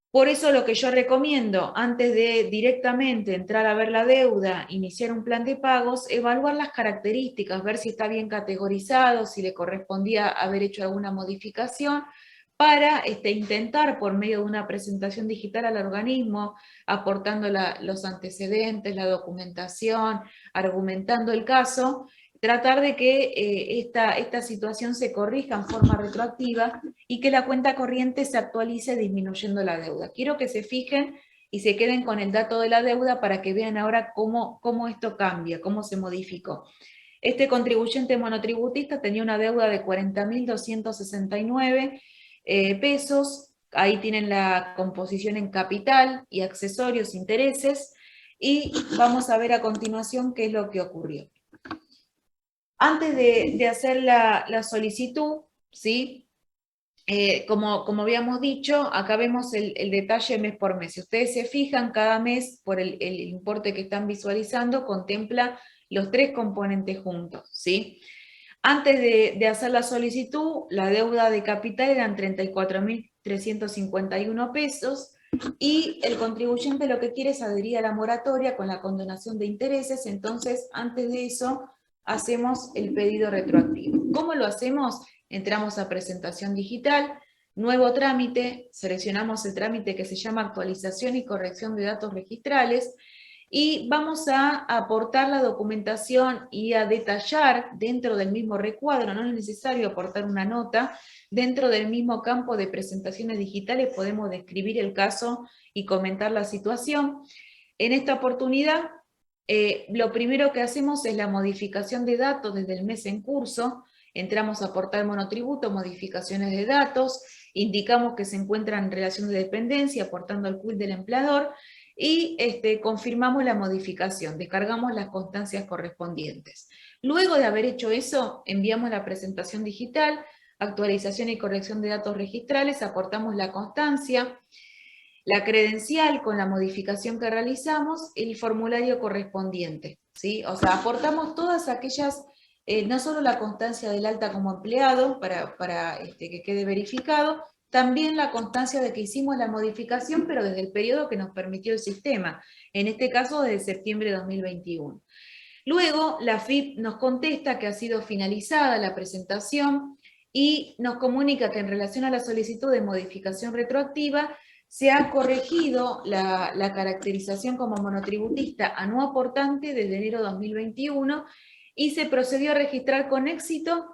Por eso lo que yo recomiendo, antes de directamente entrar a ver la deuda, iniciar un plan de pagos, evaluar las características, ver si está bien categorizado, si le correspondía haber hecho alguna modificación, para intentar, por medio de una presentación digital al organismo, aportando los antecedentes, la documentación, argumentando el caso, tratar de que esta situación se corrija en forma retroactiva y que la cuenta corriente se actualice disminuyendo la deuda. Quiero que se fijen y se queden con el dato de la deuda para que vean ahora cómo esto cambia, cómo se modificó. Este contribuyente monotributista tenía una deuda de 40.269 pesos, ahí tienen la composición en capital y accesorios, intereses, y vamos a ver a continuación qué es lo que ocurrió. Antes de hacer la solicitud, ¿sí? Como habíamos dicho, acá vemos el detalle mes por mes. Si ustedes se fijan, cada mes, por el importe que están visualizando, contempla los 3 componentes juntos, ¿sí? Antes de hacer la solicitud, la deuda de capital eran 34.351 pesos, y el contribuyente lo que quiere es adherir a la moratoria con la condonación de intereses. Entonces, antes de eso, hacemos el pedido retroactivo. ¿Cómo lo hacemos? Entramos a presentación digital, nuevo trámite, seleccionamos el trámite que se llama actualización y corrección de datos registrales, y vamos a aportar la documentación y a detallar dentro del mismo recuadro. No es necesario aportar una nota. Dentro del mismo campo de presentaciones digitales podemos describir el caso y comentar la situación. En esta oportunidad, lo primero que hacemos es la modificación de datos desde el mes en curso. Entramos a portal monotributo, modificaciones de datos, indicamos que se encuentran en relación de dependencia, aportando al CUIT del empleador, y confirmamos la modificación, descargamos las constancias correspondientes. Luego de haber hecho eso, enviamos la presentación digital, actualización y corrección de datos registrales, aportamos la constancia, la credencial con la modificación que realizamos, el formulario correspondiente, ¿sí? O sea, aportamos todas aquellas, no solo la constancia del alta como empleado, para que quede verificado, también la constancia de que hicimos la modificación, pero desde el periodo que nos permitió el sistema, en este caso desde septiembre de 2021. Luego, la FIP nos contesta que ha sido finalizada la presentación y nos comunica que en relación a la solicitud de modificación retroactiva, se ha corregido la caracterización como monotributista a no aportante desde enero de 2021 y se procedió a registrar con éxito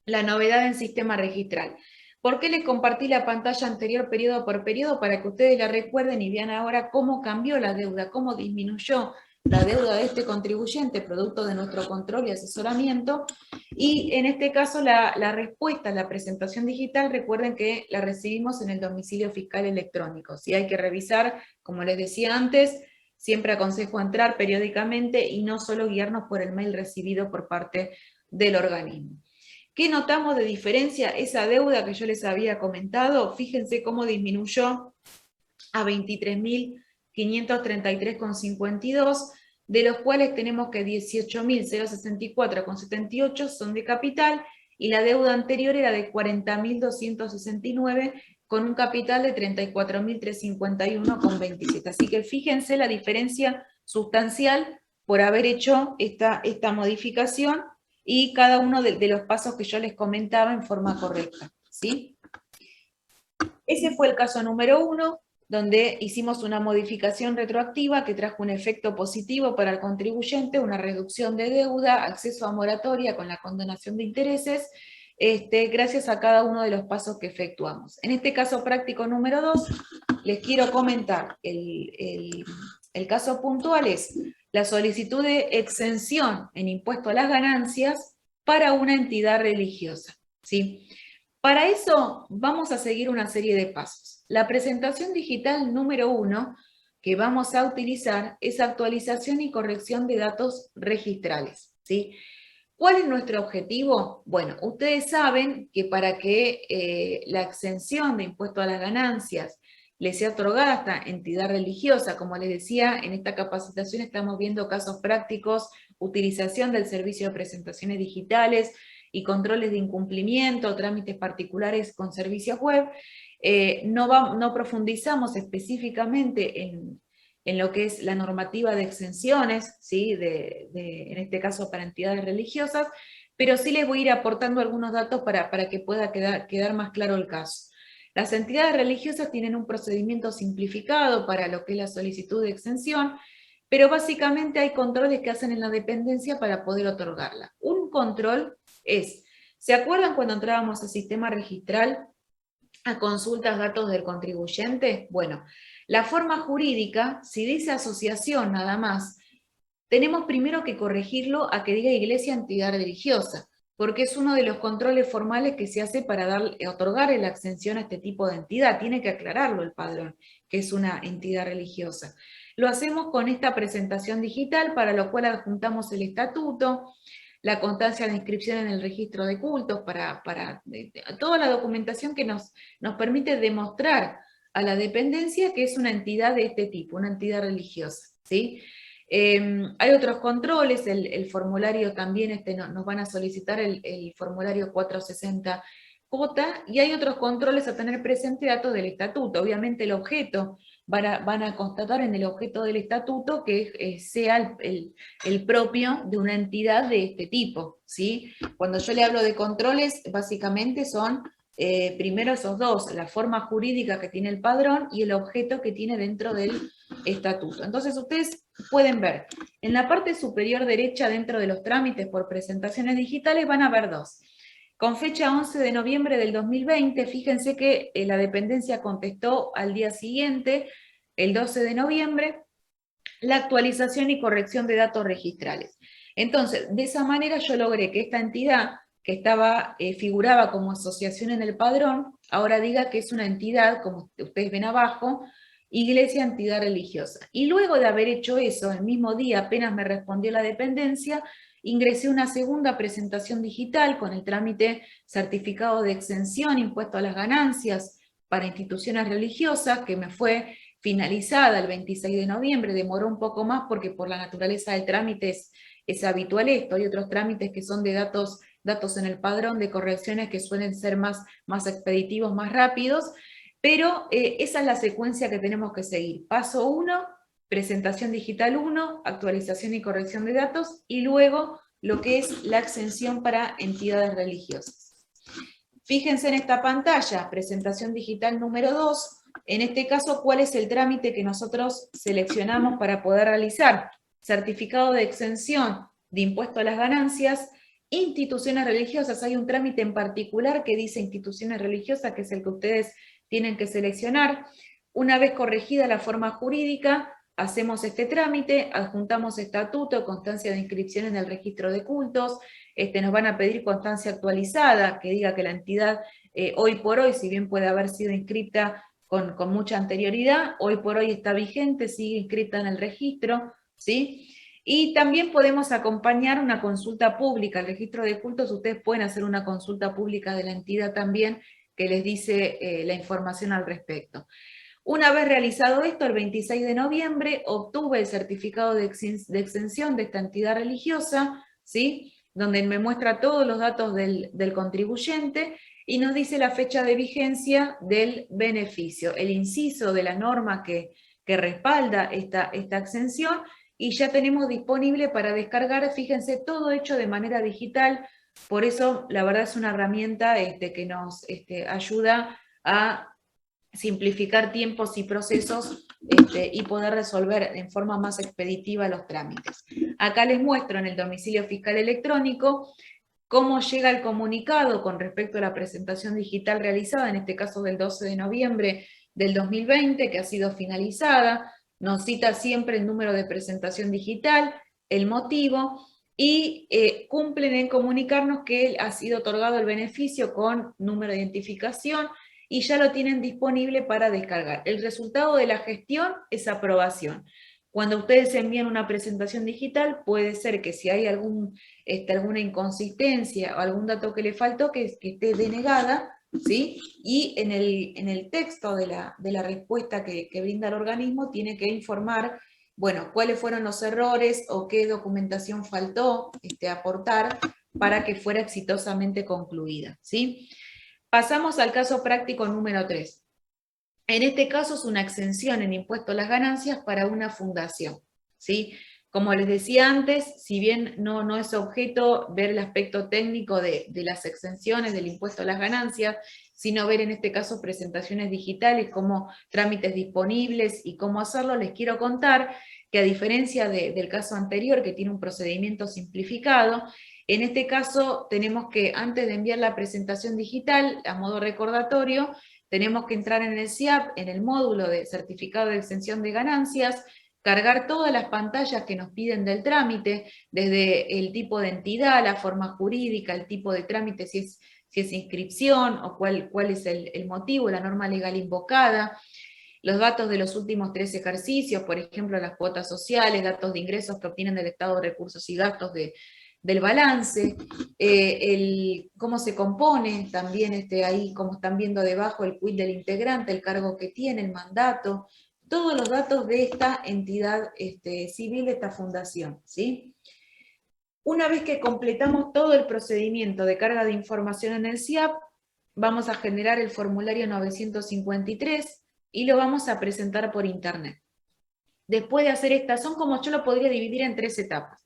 la novedad en sistema registral. ¿Por qué les compartí la pantalla anterior periodo por periodo? Para que ustedes la recuerden y vean ahora cómo cambió la deuda, cómo disminuyó la deuda de este contribuyente, producto de nuestro control y asesoramiento, y en este caso la respuesta a la presentación digital, recuerden que la recibimos en el domicilio fiscal electrónico. Si hay que revisar, como les decía antes, siempre aconsejo entrar periódicamente y no solo guiarnos por el mail recibido por parte del organismo. ¿Qué notamos de diferencia? Esa deuda que yo les había comentado, fíjense cómo disminuyó a 23.533,52, de los cuales tenemos que 18.064,78 son de capital, y la deuda anterior era de 40.269, con un capital de 34.351,27. Así que fíjense la diferencia sustancial por haber hecho esta modificación, y cada uno de los pasos que yo les comentaba en forma correcta, ¿sí? Ese fue el caso número 1, donde hicimos una modificación retroactiva que trajo un efecto positivo para el contribuyente, una reducción de deuda, acceso a moratoria con la condonación de intereses, gracias a cada uno de los pasos que efectuamos. En este caso práctico número 2, les quiero comentar, el caso puntual es la solicitud de exención en impuesto a las ganancias para una entidad religiosa, ¿sí? Para eso vamos a seguir una serie de pasos. La presentación digital número 1 que vamos a utilizar es actualización y corrección de datos registrales, ¿sí? ¿Cuál es nuestro objetivo? Bueno, ustedes saben que para que la exención de impuesto a las ganancias le sea otorgada a esta entidad religiosa, como les decía, en esta capacitación estamos viendo casos prácticos, utilización del servicio de presentaciones digitales y controles de incumplimiento, trámites particulares con servicios web. No profundizamos específicamente en lo que es la normativa de exenciones, ¿sí? En este caso para entidades religiosas, pero sí les voy a ir aportando algunos datos para que pueda quedar más claro el caso. Las entidades religiosas tienen un procedimiento simplificado para lo que es la solicitud de exención, pero básicamente hay controles que hacen en la dependencia para poder otorgarla. Un control es, ¿se acuerdan cuando entrábamos al sistema registral a consultas datos del contribuyente? Bueno, la forma jurídica, si dice asociación nada más, tenemos primero que corregirlo a que diga iglesia entidad religiosa, porque es uno de los controles formales que se hace para otorgar la exención a este tipo de entidad. Tiene que aclararlo el padrón, que es una entidad religiosa. Lo hacemos con esta presentación digital, para lo cual adjuntamos el estatuto, la constancia de inscripción en el registro de cultos, para toda la documentación que nos permite demostrar a la dependencia que es una entidad de este tipo, una entidad religiosa, ¿sí? Hay otros controles, el formulario también, nos van a solicitar el formulario 460J, y hay otros controles a tener presente datos del estatuto. Obviamente el objeto, van a constatar en el objeto del estatuto que sea el propio de una entidad de este tipo, ¿sí? Cuando yo le hablo de controles, básicamente son primero esos dos, la forma jurídica que tiene el padrón y el objeto que tiene dentro del estatuto. Entonces ustedes pueden ver, en la parte superior derecha, dentro de los trámites por presentaciones digitales, van a ver dos. Con fecha 11 de noviembre del 2020, fíjense que la dependencia contestó al día siguiente, el 12 de noviembre, la actualización y corrección de datos registrales. Entonces, de esa manera yo logré que esta entidad, que estaba, figuraba como asociación en el padrón, ahora diga que es una entidad, como ustedes ven abajo, iglesia, entidad religiosa. Y luego de haber hecho eso, el mismo día, apenas me respondió la dependencia, ingresé una segunda presentación digital con el trámite certificado de exención, impuesto a las ganancias para instituciones religiosas, que me fue finalizada el 26 de noviembre, demoró un poco más porque por la naturaleza del trámite es habitual esto, hay otros trámites que son de datos en el padrón de correcciones que suelen ser más expeditivos, más rápidos, pero esa es la secuencia que tenemos que seguir. Paso 1, presentación digital 1, actualización y corrección de datos, y luego lo que es la exención para entidades religiosas. Fíjense en esta pantalla, presentación digital número 2, en este caso, ¿cuál es el trámite que nosotros seleccionamos para poder realizar? Certificado de exención de impuesto a las ganancias, instituciones religiosas. Hay un trámite en particular que dice instituciones religiosas, que es el que ustedes tienen que seleccionar. Una vez corregida la forma jurídica, hacemos este trámite, adjuntamos estatuto, constancia de inscripción en el registro de cultos, nos van a pedir constancia actualizada, que diga que la entidad hoy por hoy, si bien puede haber sido inscrita con mucha anterioridad, hoy por hoy está vigente, sigue inscrita en el registro, ¿sí? Y también podemos acompañar una consulta pública. El registro de cultos, ustedes pueden hacer una consulta pública de la entidad también, que les dice la información al respecto. Una vez realizado esto, el 26 de noviembre, obtuve el certificado de exención de esta entidad religiosa, ¿sí? Donde me muestra todos los datos del contribuyente, y nos dice la fecha de vigencia del beneficio, el inciso de la norma que respalda esta exención, y ya tenemos disponible para descargar, fíjense, todo hecho de manera digital. Por eso la verdad es una herramienta que nos ayuda a simplificar tiempos y procesos y poder resolver en forma más expeditiva los trámites. Acá les muestro en el domicilio fiscal electrónico cómo llega el comunicado con respecto a la presentación digital realizada, en este caso del 12 de noviembre del 2020, que ha sido finalizada. Nos cita siempre el número de presentación digital, el motivo, y cumplen en comunicarnos que ha sido otorgado el beneficio con número de identificación, y ya lo tienen disponible para descargar. El resultado de la gestión es aprobación. Cuando ustedes envían una presentación digital, puede ser que si hay alguna inconsistencia o algún dato que le faltó, que esté denegada, ¿sí? Y en el texto de la respuesta que brinda el organismo tiene que informar, bueno, cuáles fueron los errores o qué documentación faltó aportar para que fuera exitosamente concluida, ¿sí? Pasamos al caso práctico número 3. En este caso es una exención en impuesto a las ganancias para una fundación, ¿sí? Como les decía antes, si bien no es objeto ver el aspecto técnico de las exenciones del impuesto a las ganancias, sino ver en este caso presentaciones digitales como trámites disponibles y cómo hacerlo, les quiero contar que a diferencia del caso anterior, que tiene un procedimiento simplificado, en este caso tenemos que, antes de enviar la presentación digital, a modo recordatorio, tenemos que entrar en el SIAP, en el módulo de certificado de exención de ganancias, cargar todas las pantallas que nos piden del trámite, desde el tipo de entidad, la forma jurídica, el tipo de trámite, si es inscripción o cuál es el motivo, la norma legal invocada, los datos de los últimos 3 ejercicios, por ejemplo, las cuotas sociales, datos de ingresos que obtienen del Estado de recursos y gastos del balance, cómo se compone, también ahí como están viendo debajo el quit del integrante, el cargo que tiene, el mandato, todos los datos de esta entidad civil, de esta fundación, ¿sí? Una vez que completamos todo el procedimiento de carga de información en el SIAP, vamos a generar el formulario 953 y lo vamos a presentar por internet. Después de hacer son como yo lo podría dividir en 3 etapas.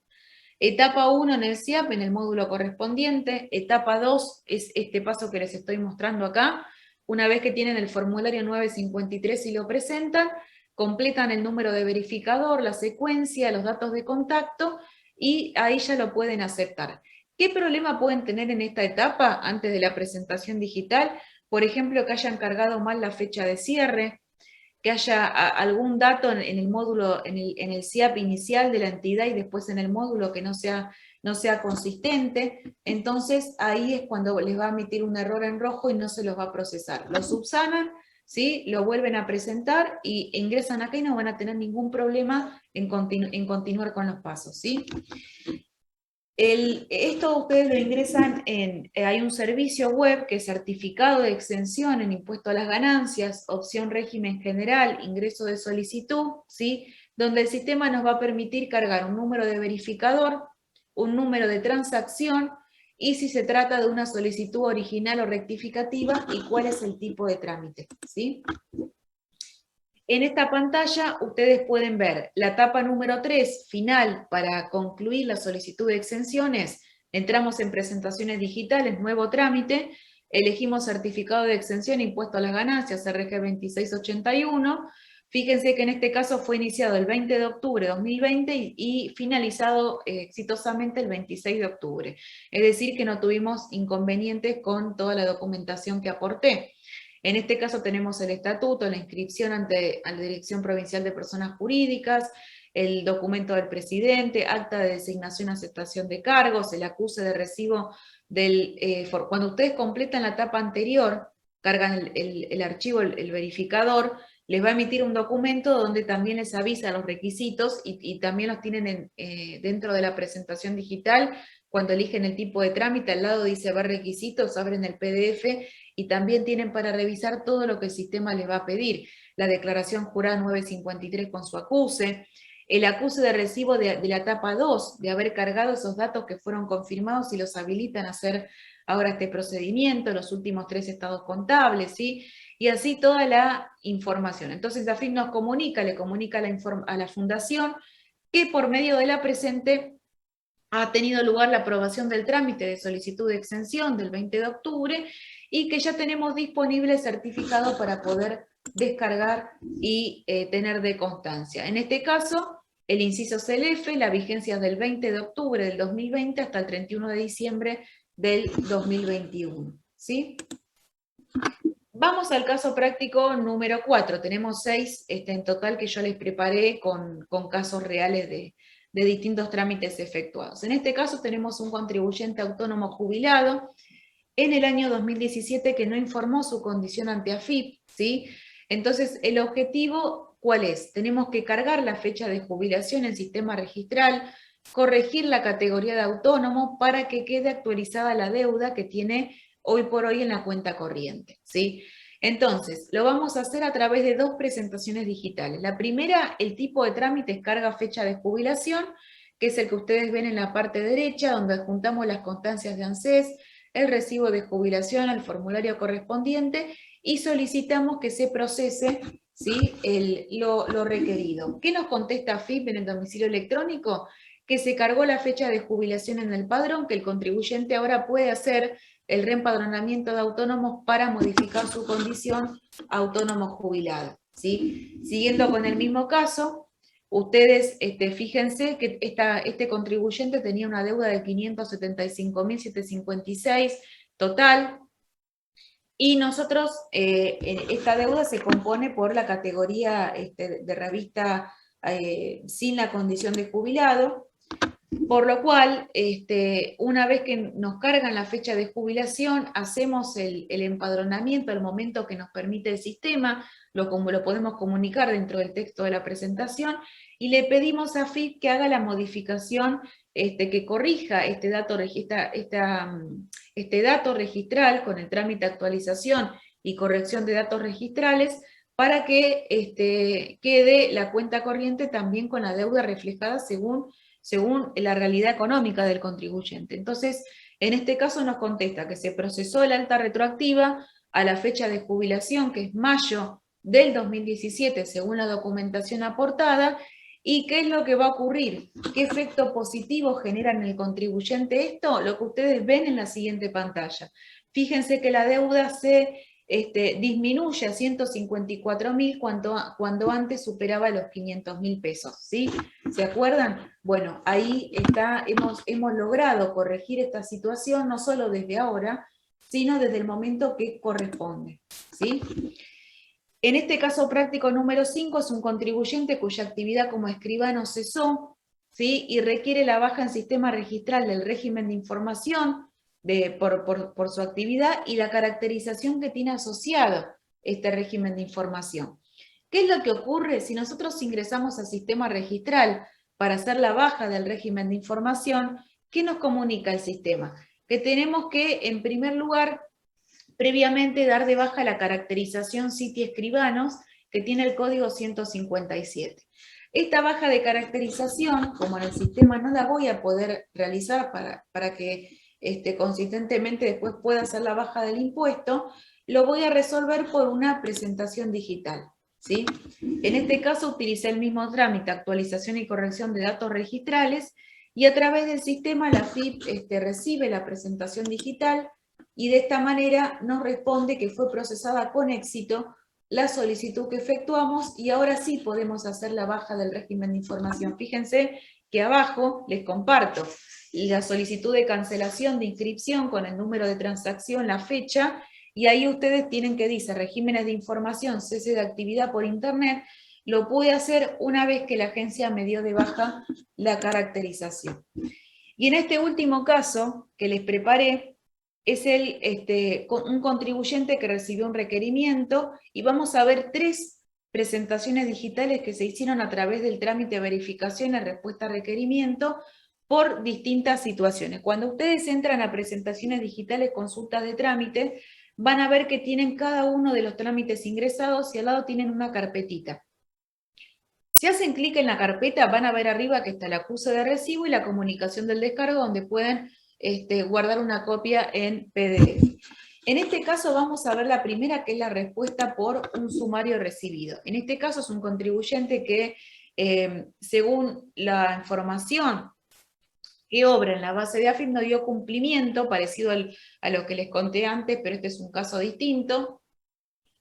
Etapa 1 en el SIAP, en el módulo correspondiente. Etapa 2 es este paso que les estoy mostrando acá. Una vez que tienen el formulario 953 y lo presentan, completan el número de verificador, la secuencia, los datos de contacto, y ahí ya lo pueden aceptar. ¿Qué problema pueden tener en esta etapa antes de la presentación digital? Por ejemplo, que hayan cargado mal la fecha de cierre, que haya algún dato en el módulo, en el SIAP inicial de la entidad y después en el módulo que no sea consistente, entonces ahí es cuando les va a emitir un error en rojo y no se los va a procesar. Lo subsanan, ¿sí? Lo vuelven a presentar y ingresan acá y no van a tener ningún problema en continuar con los pasos, ¿sí? Esto ustedes lo ingresan hay un servicio web que es certificado de exención en impuesto a las ganancias, opción régimen general, ingreso de solicitud, ¿sí? Donde el sistema nos va a permitir cargar un número de verificador, un número de transacción, y si se trata de una solicitud original o rectificativa, y cuál es el tipo de trámite, ¿sí? En esta pantalla ustedes pueden ver la etapa número 3, final, para concluir la solicitud de exenciones. Entramos en presentaciones digitales, nuevo trámite, elegimos certificado de exención, impuesto a las ganancias, RG 2681. Fíjense que en este caso fue iniciado el 20 de octubre de 2020 y finalizado exitosamente el 26 de octubre. Es decir, que no tuvimos inconvenientes con toda la documentación que aporté. En este caso tenemos el estatuto, la inscripción ante la Dirección Provincial de Personas Jurídicas, el documento del presidente, acta de designación a aceptación de cargos, el acuse de recibo cuando ustedes completan la etapa anterior, cargan el archivo, el verificador, les va a emitir un documento donde también les avisa los requisitos y también los tienen dentro de la presentación digital. Cuando eligen el tipo de trámite, al lado dice ver requisitos, abren el PDF y también tienen para revisar todo lo que el sistema les va a pedir. La declaración jurada 953 con su acuse, el acuse de recibo de la etapa 2, de haber cargado esos datos que fueron confirmados y los habilitan a hacer ahora este procedimiento, los últimos 3 estados contables, ¿sí? Y así toda la información. Entonces AFIP nos comunica, le comunica a la fundación que por medio de la presente ha tenido lugar la aprobación del trámite de solicitud de exención del 20 de octubre y que ya tenemos disponible el certificado para poder descargar y tener de constancia. En este caso, el inciso CLF, la vigencia es del 20 de octubre del 2020 hasta el 31 de diciembre del 2021. ¿Sí? Vamos al caso práctico número 4. Tenemos 6 en total que yo les preparé con casos reales de distintos trámites efectuados. En este caso tenemos un contribuyente autónomo jubilado en el año 2017 que no informó su condición ante AFIP, ¿sí? Entonces, el objetivo, ¿cuál es? Tenemos que cargar la fecha de jubilación en el sistema registral, corregir la categoría de autónomo para que quede actualizada la deuda que tiene hoy por hoy en la cuenta corriente, ¿sí? Entonces, lo vamos a hacer a través de 2 presentaciones digitales. La primera, el tipo de trámite es carga fecha de jubilación, que es el que ustedes ven en la parte derecha, donde adjuntamos las constancias de ANSES, el recibo de jubilación, el formulario correspondiente, y solicitamos que se procese, ¿sí? lo requerido. ¿Qué nos contesta AFIP en el domicilio electrónico? Que se cargó la fecha de jubilación en el padrón, que el contribuyente ahora puede hacer el reempadronamiento de autónomos para modificar su condición autónomo jubilado, ¿sí? Siguiendo con el mismo caso, ustedes fíjense que este contribuyente tenía una deuda de 575.756 total, y nosotros, esta deuda se compone por la categoría de revista sin la condición de jubilado, por lo cual, una vez que nos cargan la fecha de jubilación, hacemos el empadronamiento al momento que nos permite el sistema, lo podemos comunicar dentro del texto de la presentación, y le pedimos a AFIP que haga la modificación, que corrija este dato registral con el trámite de actualización y corrección de datos registrales, para que quede la cuenta corriente también con la deuda reflejada según la realidad económica del contribuyente. Entonces, en este caso nos contesta que se procesó el alta retroactiva a la fecha de jubilación, que es mayo del 2017, según la documentación aportada, y qué es lo que va a ocurrir, qué efecto positivo genera en el contribuyente esto, lo que ustedes ven en la siguiente pantalla. Fíjense que la deuda se disminuye a 154.000 cuando antes superaba los 500.000 pesos, ¿sí? ¿Se acuerdan? Bueno, ahí hemos logrado corregir esta situación, no solo desde ahora, sino desde el momento que corresponde, ¿sí? En este caso práctico número 5 es un contribuyente cuya actividad como escribano cesó, ¿sí? Y requiere la baja en sistema registral del régimen de información por su actividad y la caracterización que tiene asociado este régimen de información. ¿Qué es lo que ocurre si nosotros ingresamos al sistema registral para hacer la baja del régimen de información? ¿Qué nos comunica el sistema? Que tenemos que, en primer lugar, previamente dar de baja la caracterización City Escribanos, que tiene el código 157. Esta baja de caracterización, como en el sistema no la voy a poder realizar para que consistentemente después pueda hacer la baja del impuesto, lo voy a resolver por una presentación digital, ¿sí? En este caso utilicé el mismo trámite, actualización y corrección de datos registrales, y a través del sistema la AFIP recibe la presentación digital, y de esta manera nos responde que fue procesada con éxito la solicitud que efectuamos, y ahora sí podemos hacer la baja del régimen de información. Fíjense que abajo les comparto la solicitud de cancelación de inscripción con el número de transacción, la fecha, y ahí ustedes tienen que dice regímenes de información, cese de actividad por internet. Lo pude hacer una vez que la agencia me dio de baja la caracterización. Y en este último caso que les preparé, es un contribuyente que recibió un requerimiento, y vamos a ver 3 presentaciones digitales que se hicieron a través del trámite de verificación y respuesta a requerimiento por distintas situaciones. Cuando ustedes entran a presentaciones digitales, consultas de trámite, van a ver que tienen cada uno de los trámites ingresados y al lado tienen una carpetita. Si hacen clic en la carpeta, van a ver arriba que está el acuse de recibo y la comunicación del descargo, donde pueden guardar una copia en PDF. En este caso vamos a ver la primera, que es la respuesta por un sumario recibido. En este caso es un contribuyente que, según la información que obra en la base de AFIP, no dio cumplimiento, parecido a lo que les conté antes, pero este es un caso distinto,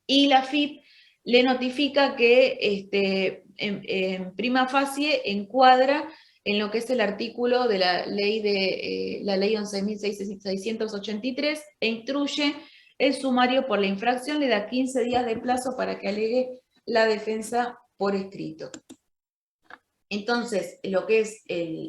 y la AFIP le notifica que en prima facie encuadra en lo que es el artículo de la ley 11.683 e instruye el sumario por la infracción, le da 15 días de plazo para que alegue la defensa por escrito. Entonces, lo que es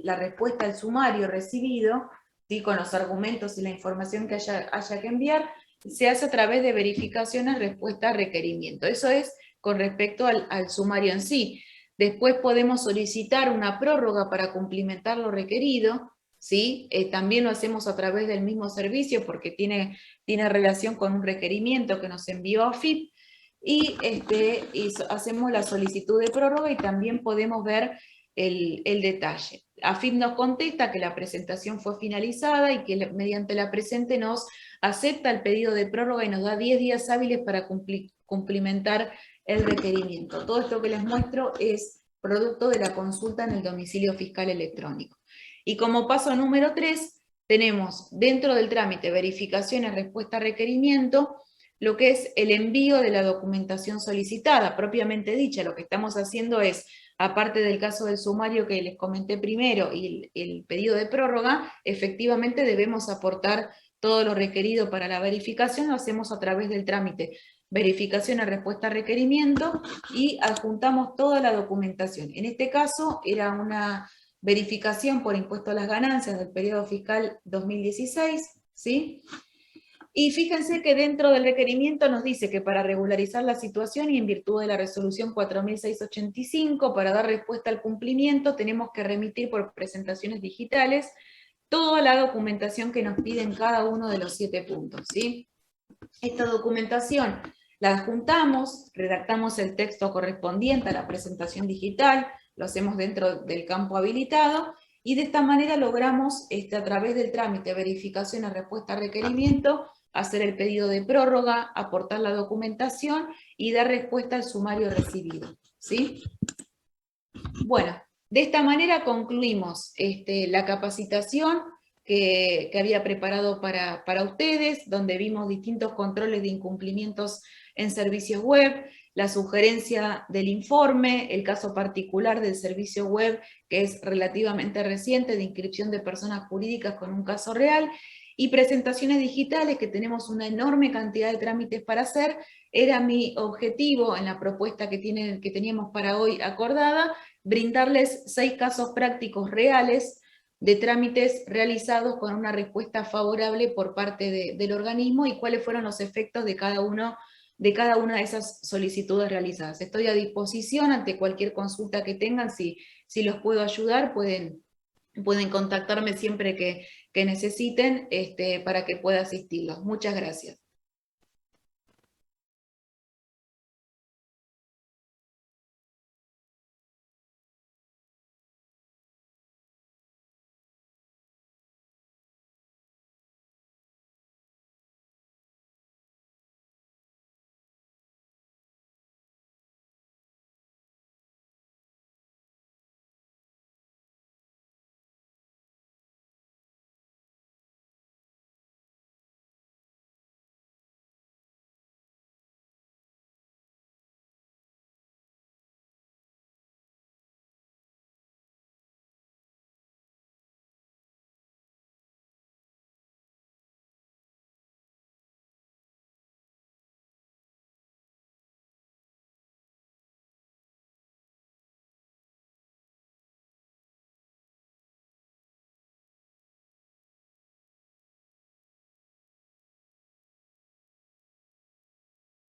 la respuesta al sumario recibido, ¿sí?, con los argumentos y la información que haya que enviar, se hace a través de verificaciones, respuesta a requerimiento. Eso es con respecto al sumario en sí. Después podemos solicitar una prórroga para cumplimentar lo requerido, ¿sí? También lo hacemos a través del mismo servicio porque tiene relación con un requerimiento que nos envió AFIP, y hacemos la solicitud de prórroga y también podemos ver el detalle. AFIP nos contesta que la presentación fue finalizada y que mediante la presente nos acepta el pedido de prórroga y nos da 10 días hábiles para cumplimentar el requerimiento. Todo esto que les muestro es producto de la consulta en el domicilio fiscal electrónico. Y como paso número 3, tenemos dentro del trámite verificaciones, respuesta a requerimiento, lo que es el envío de la documentación solicitada, propiamente dicha. Lo que estamos haciendo es, aparte del caso del sumario que les comenté primero y el pedido de prórroga, efectivamente debemos aportar todo lo requerido para la verificación, lo hacemos a través del trámite verificación a respuesta a requerimiento y adjuntamos toda la documentación. En este caso era una verificación por impuesto a las ganancias del periodo fiscal 2016, ¿sí? Y fíjense que dentro del requerimiento nos dice que para regularizar la situación y en virtud de la resolución 4685, para dar respuesta al cumplimiento, tenemos que remitir por presentaciones digitales toda la documentación que nos piden cada uno de los 7 puntos, ¿sí? Esta documentación la adjuntamos, redactamos el texto correspondiente a la presentación digital, lo hacemos dentro del campo habilitado, y de esta manera logramos, a través del trámite verificación a respuesta a requerimiento, hacer el pedido de prórroga, aportar la documentación y dar respuesta al sumario recibido, ¿sí? Bueno, de esta manera concluimos la capacitación que había preparado para ustedes, donde vimos distintos controles de incumplimientos en servicios web, la sugerencia del informe, el caso particular del servicio web, que es relativamente reciente, de inscripción de personas jurídicas con un caso real, y presentaciones digitales, que tenemos una enorme cantidad de trámites para hacer. Era mi objetivo en la propuesta que teníamos para hoy acordada, brindarles 6 casos prácticos reales de trámites realizados con una respuesta favorable por parte del organismo y cuáles fueron los efectos de cada una de esas solicitudes realizadas. Estoy a disposición ante cualquier consulta que tengan, si los puedo ayudar, pueden contactarme siempre que necesiten para que pueda asistirlos. Muchas gracias.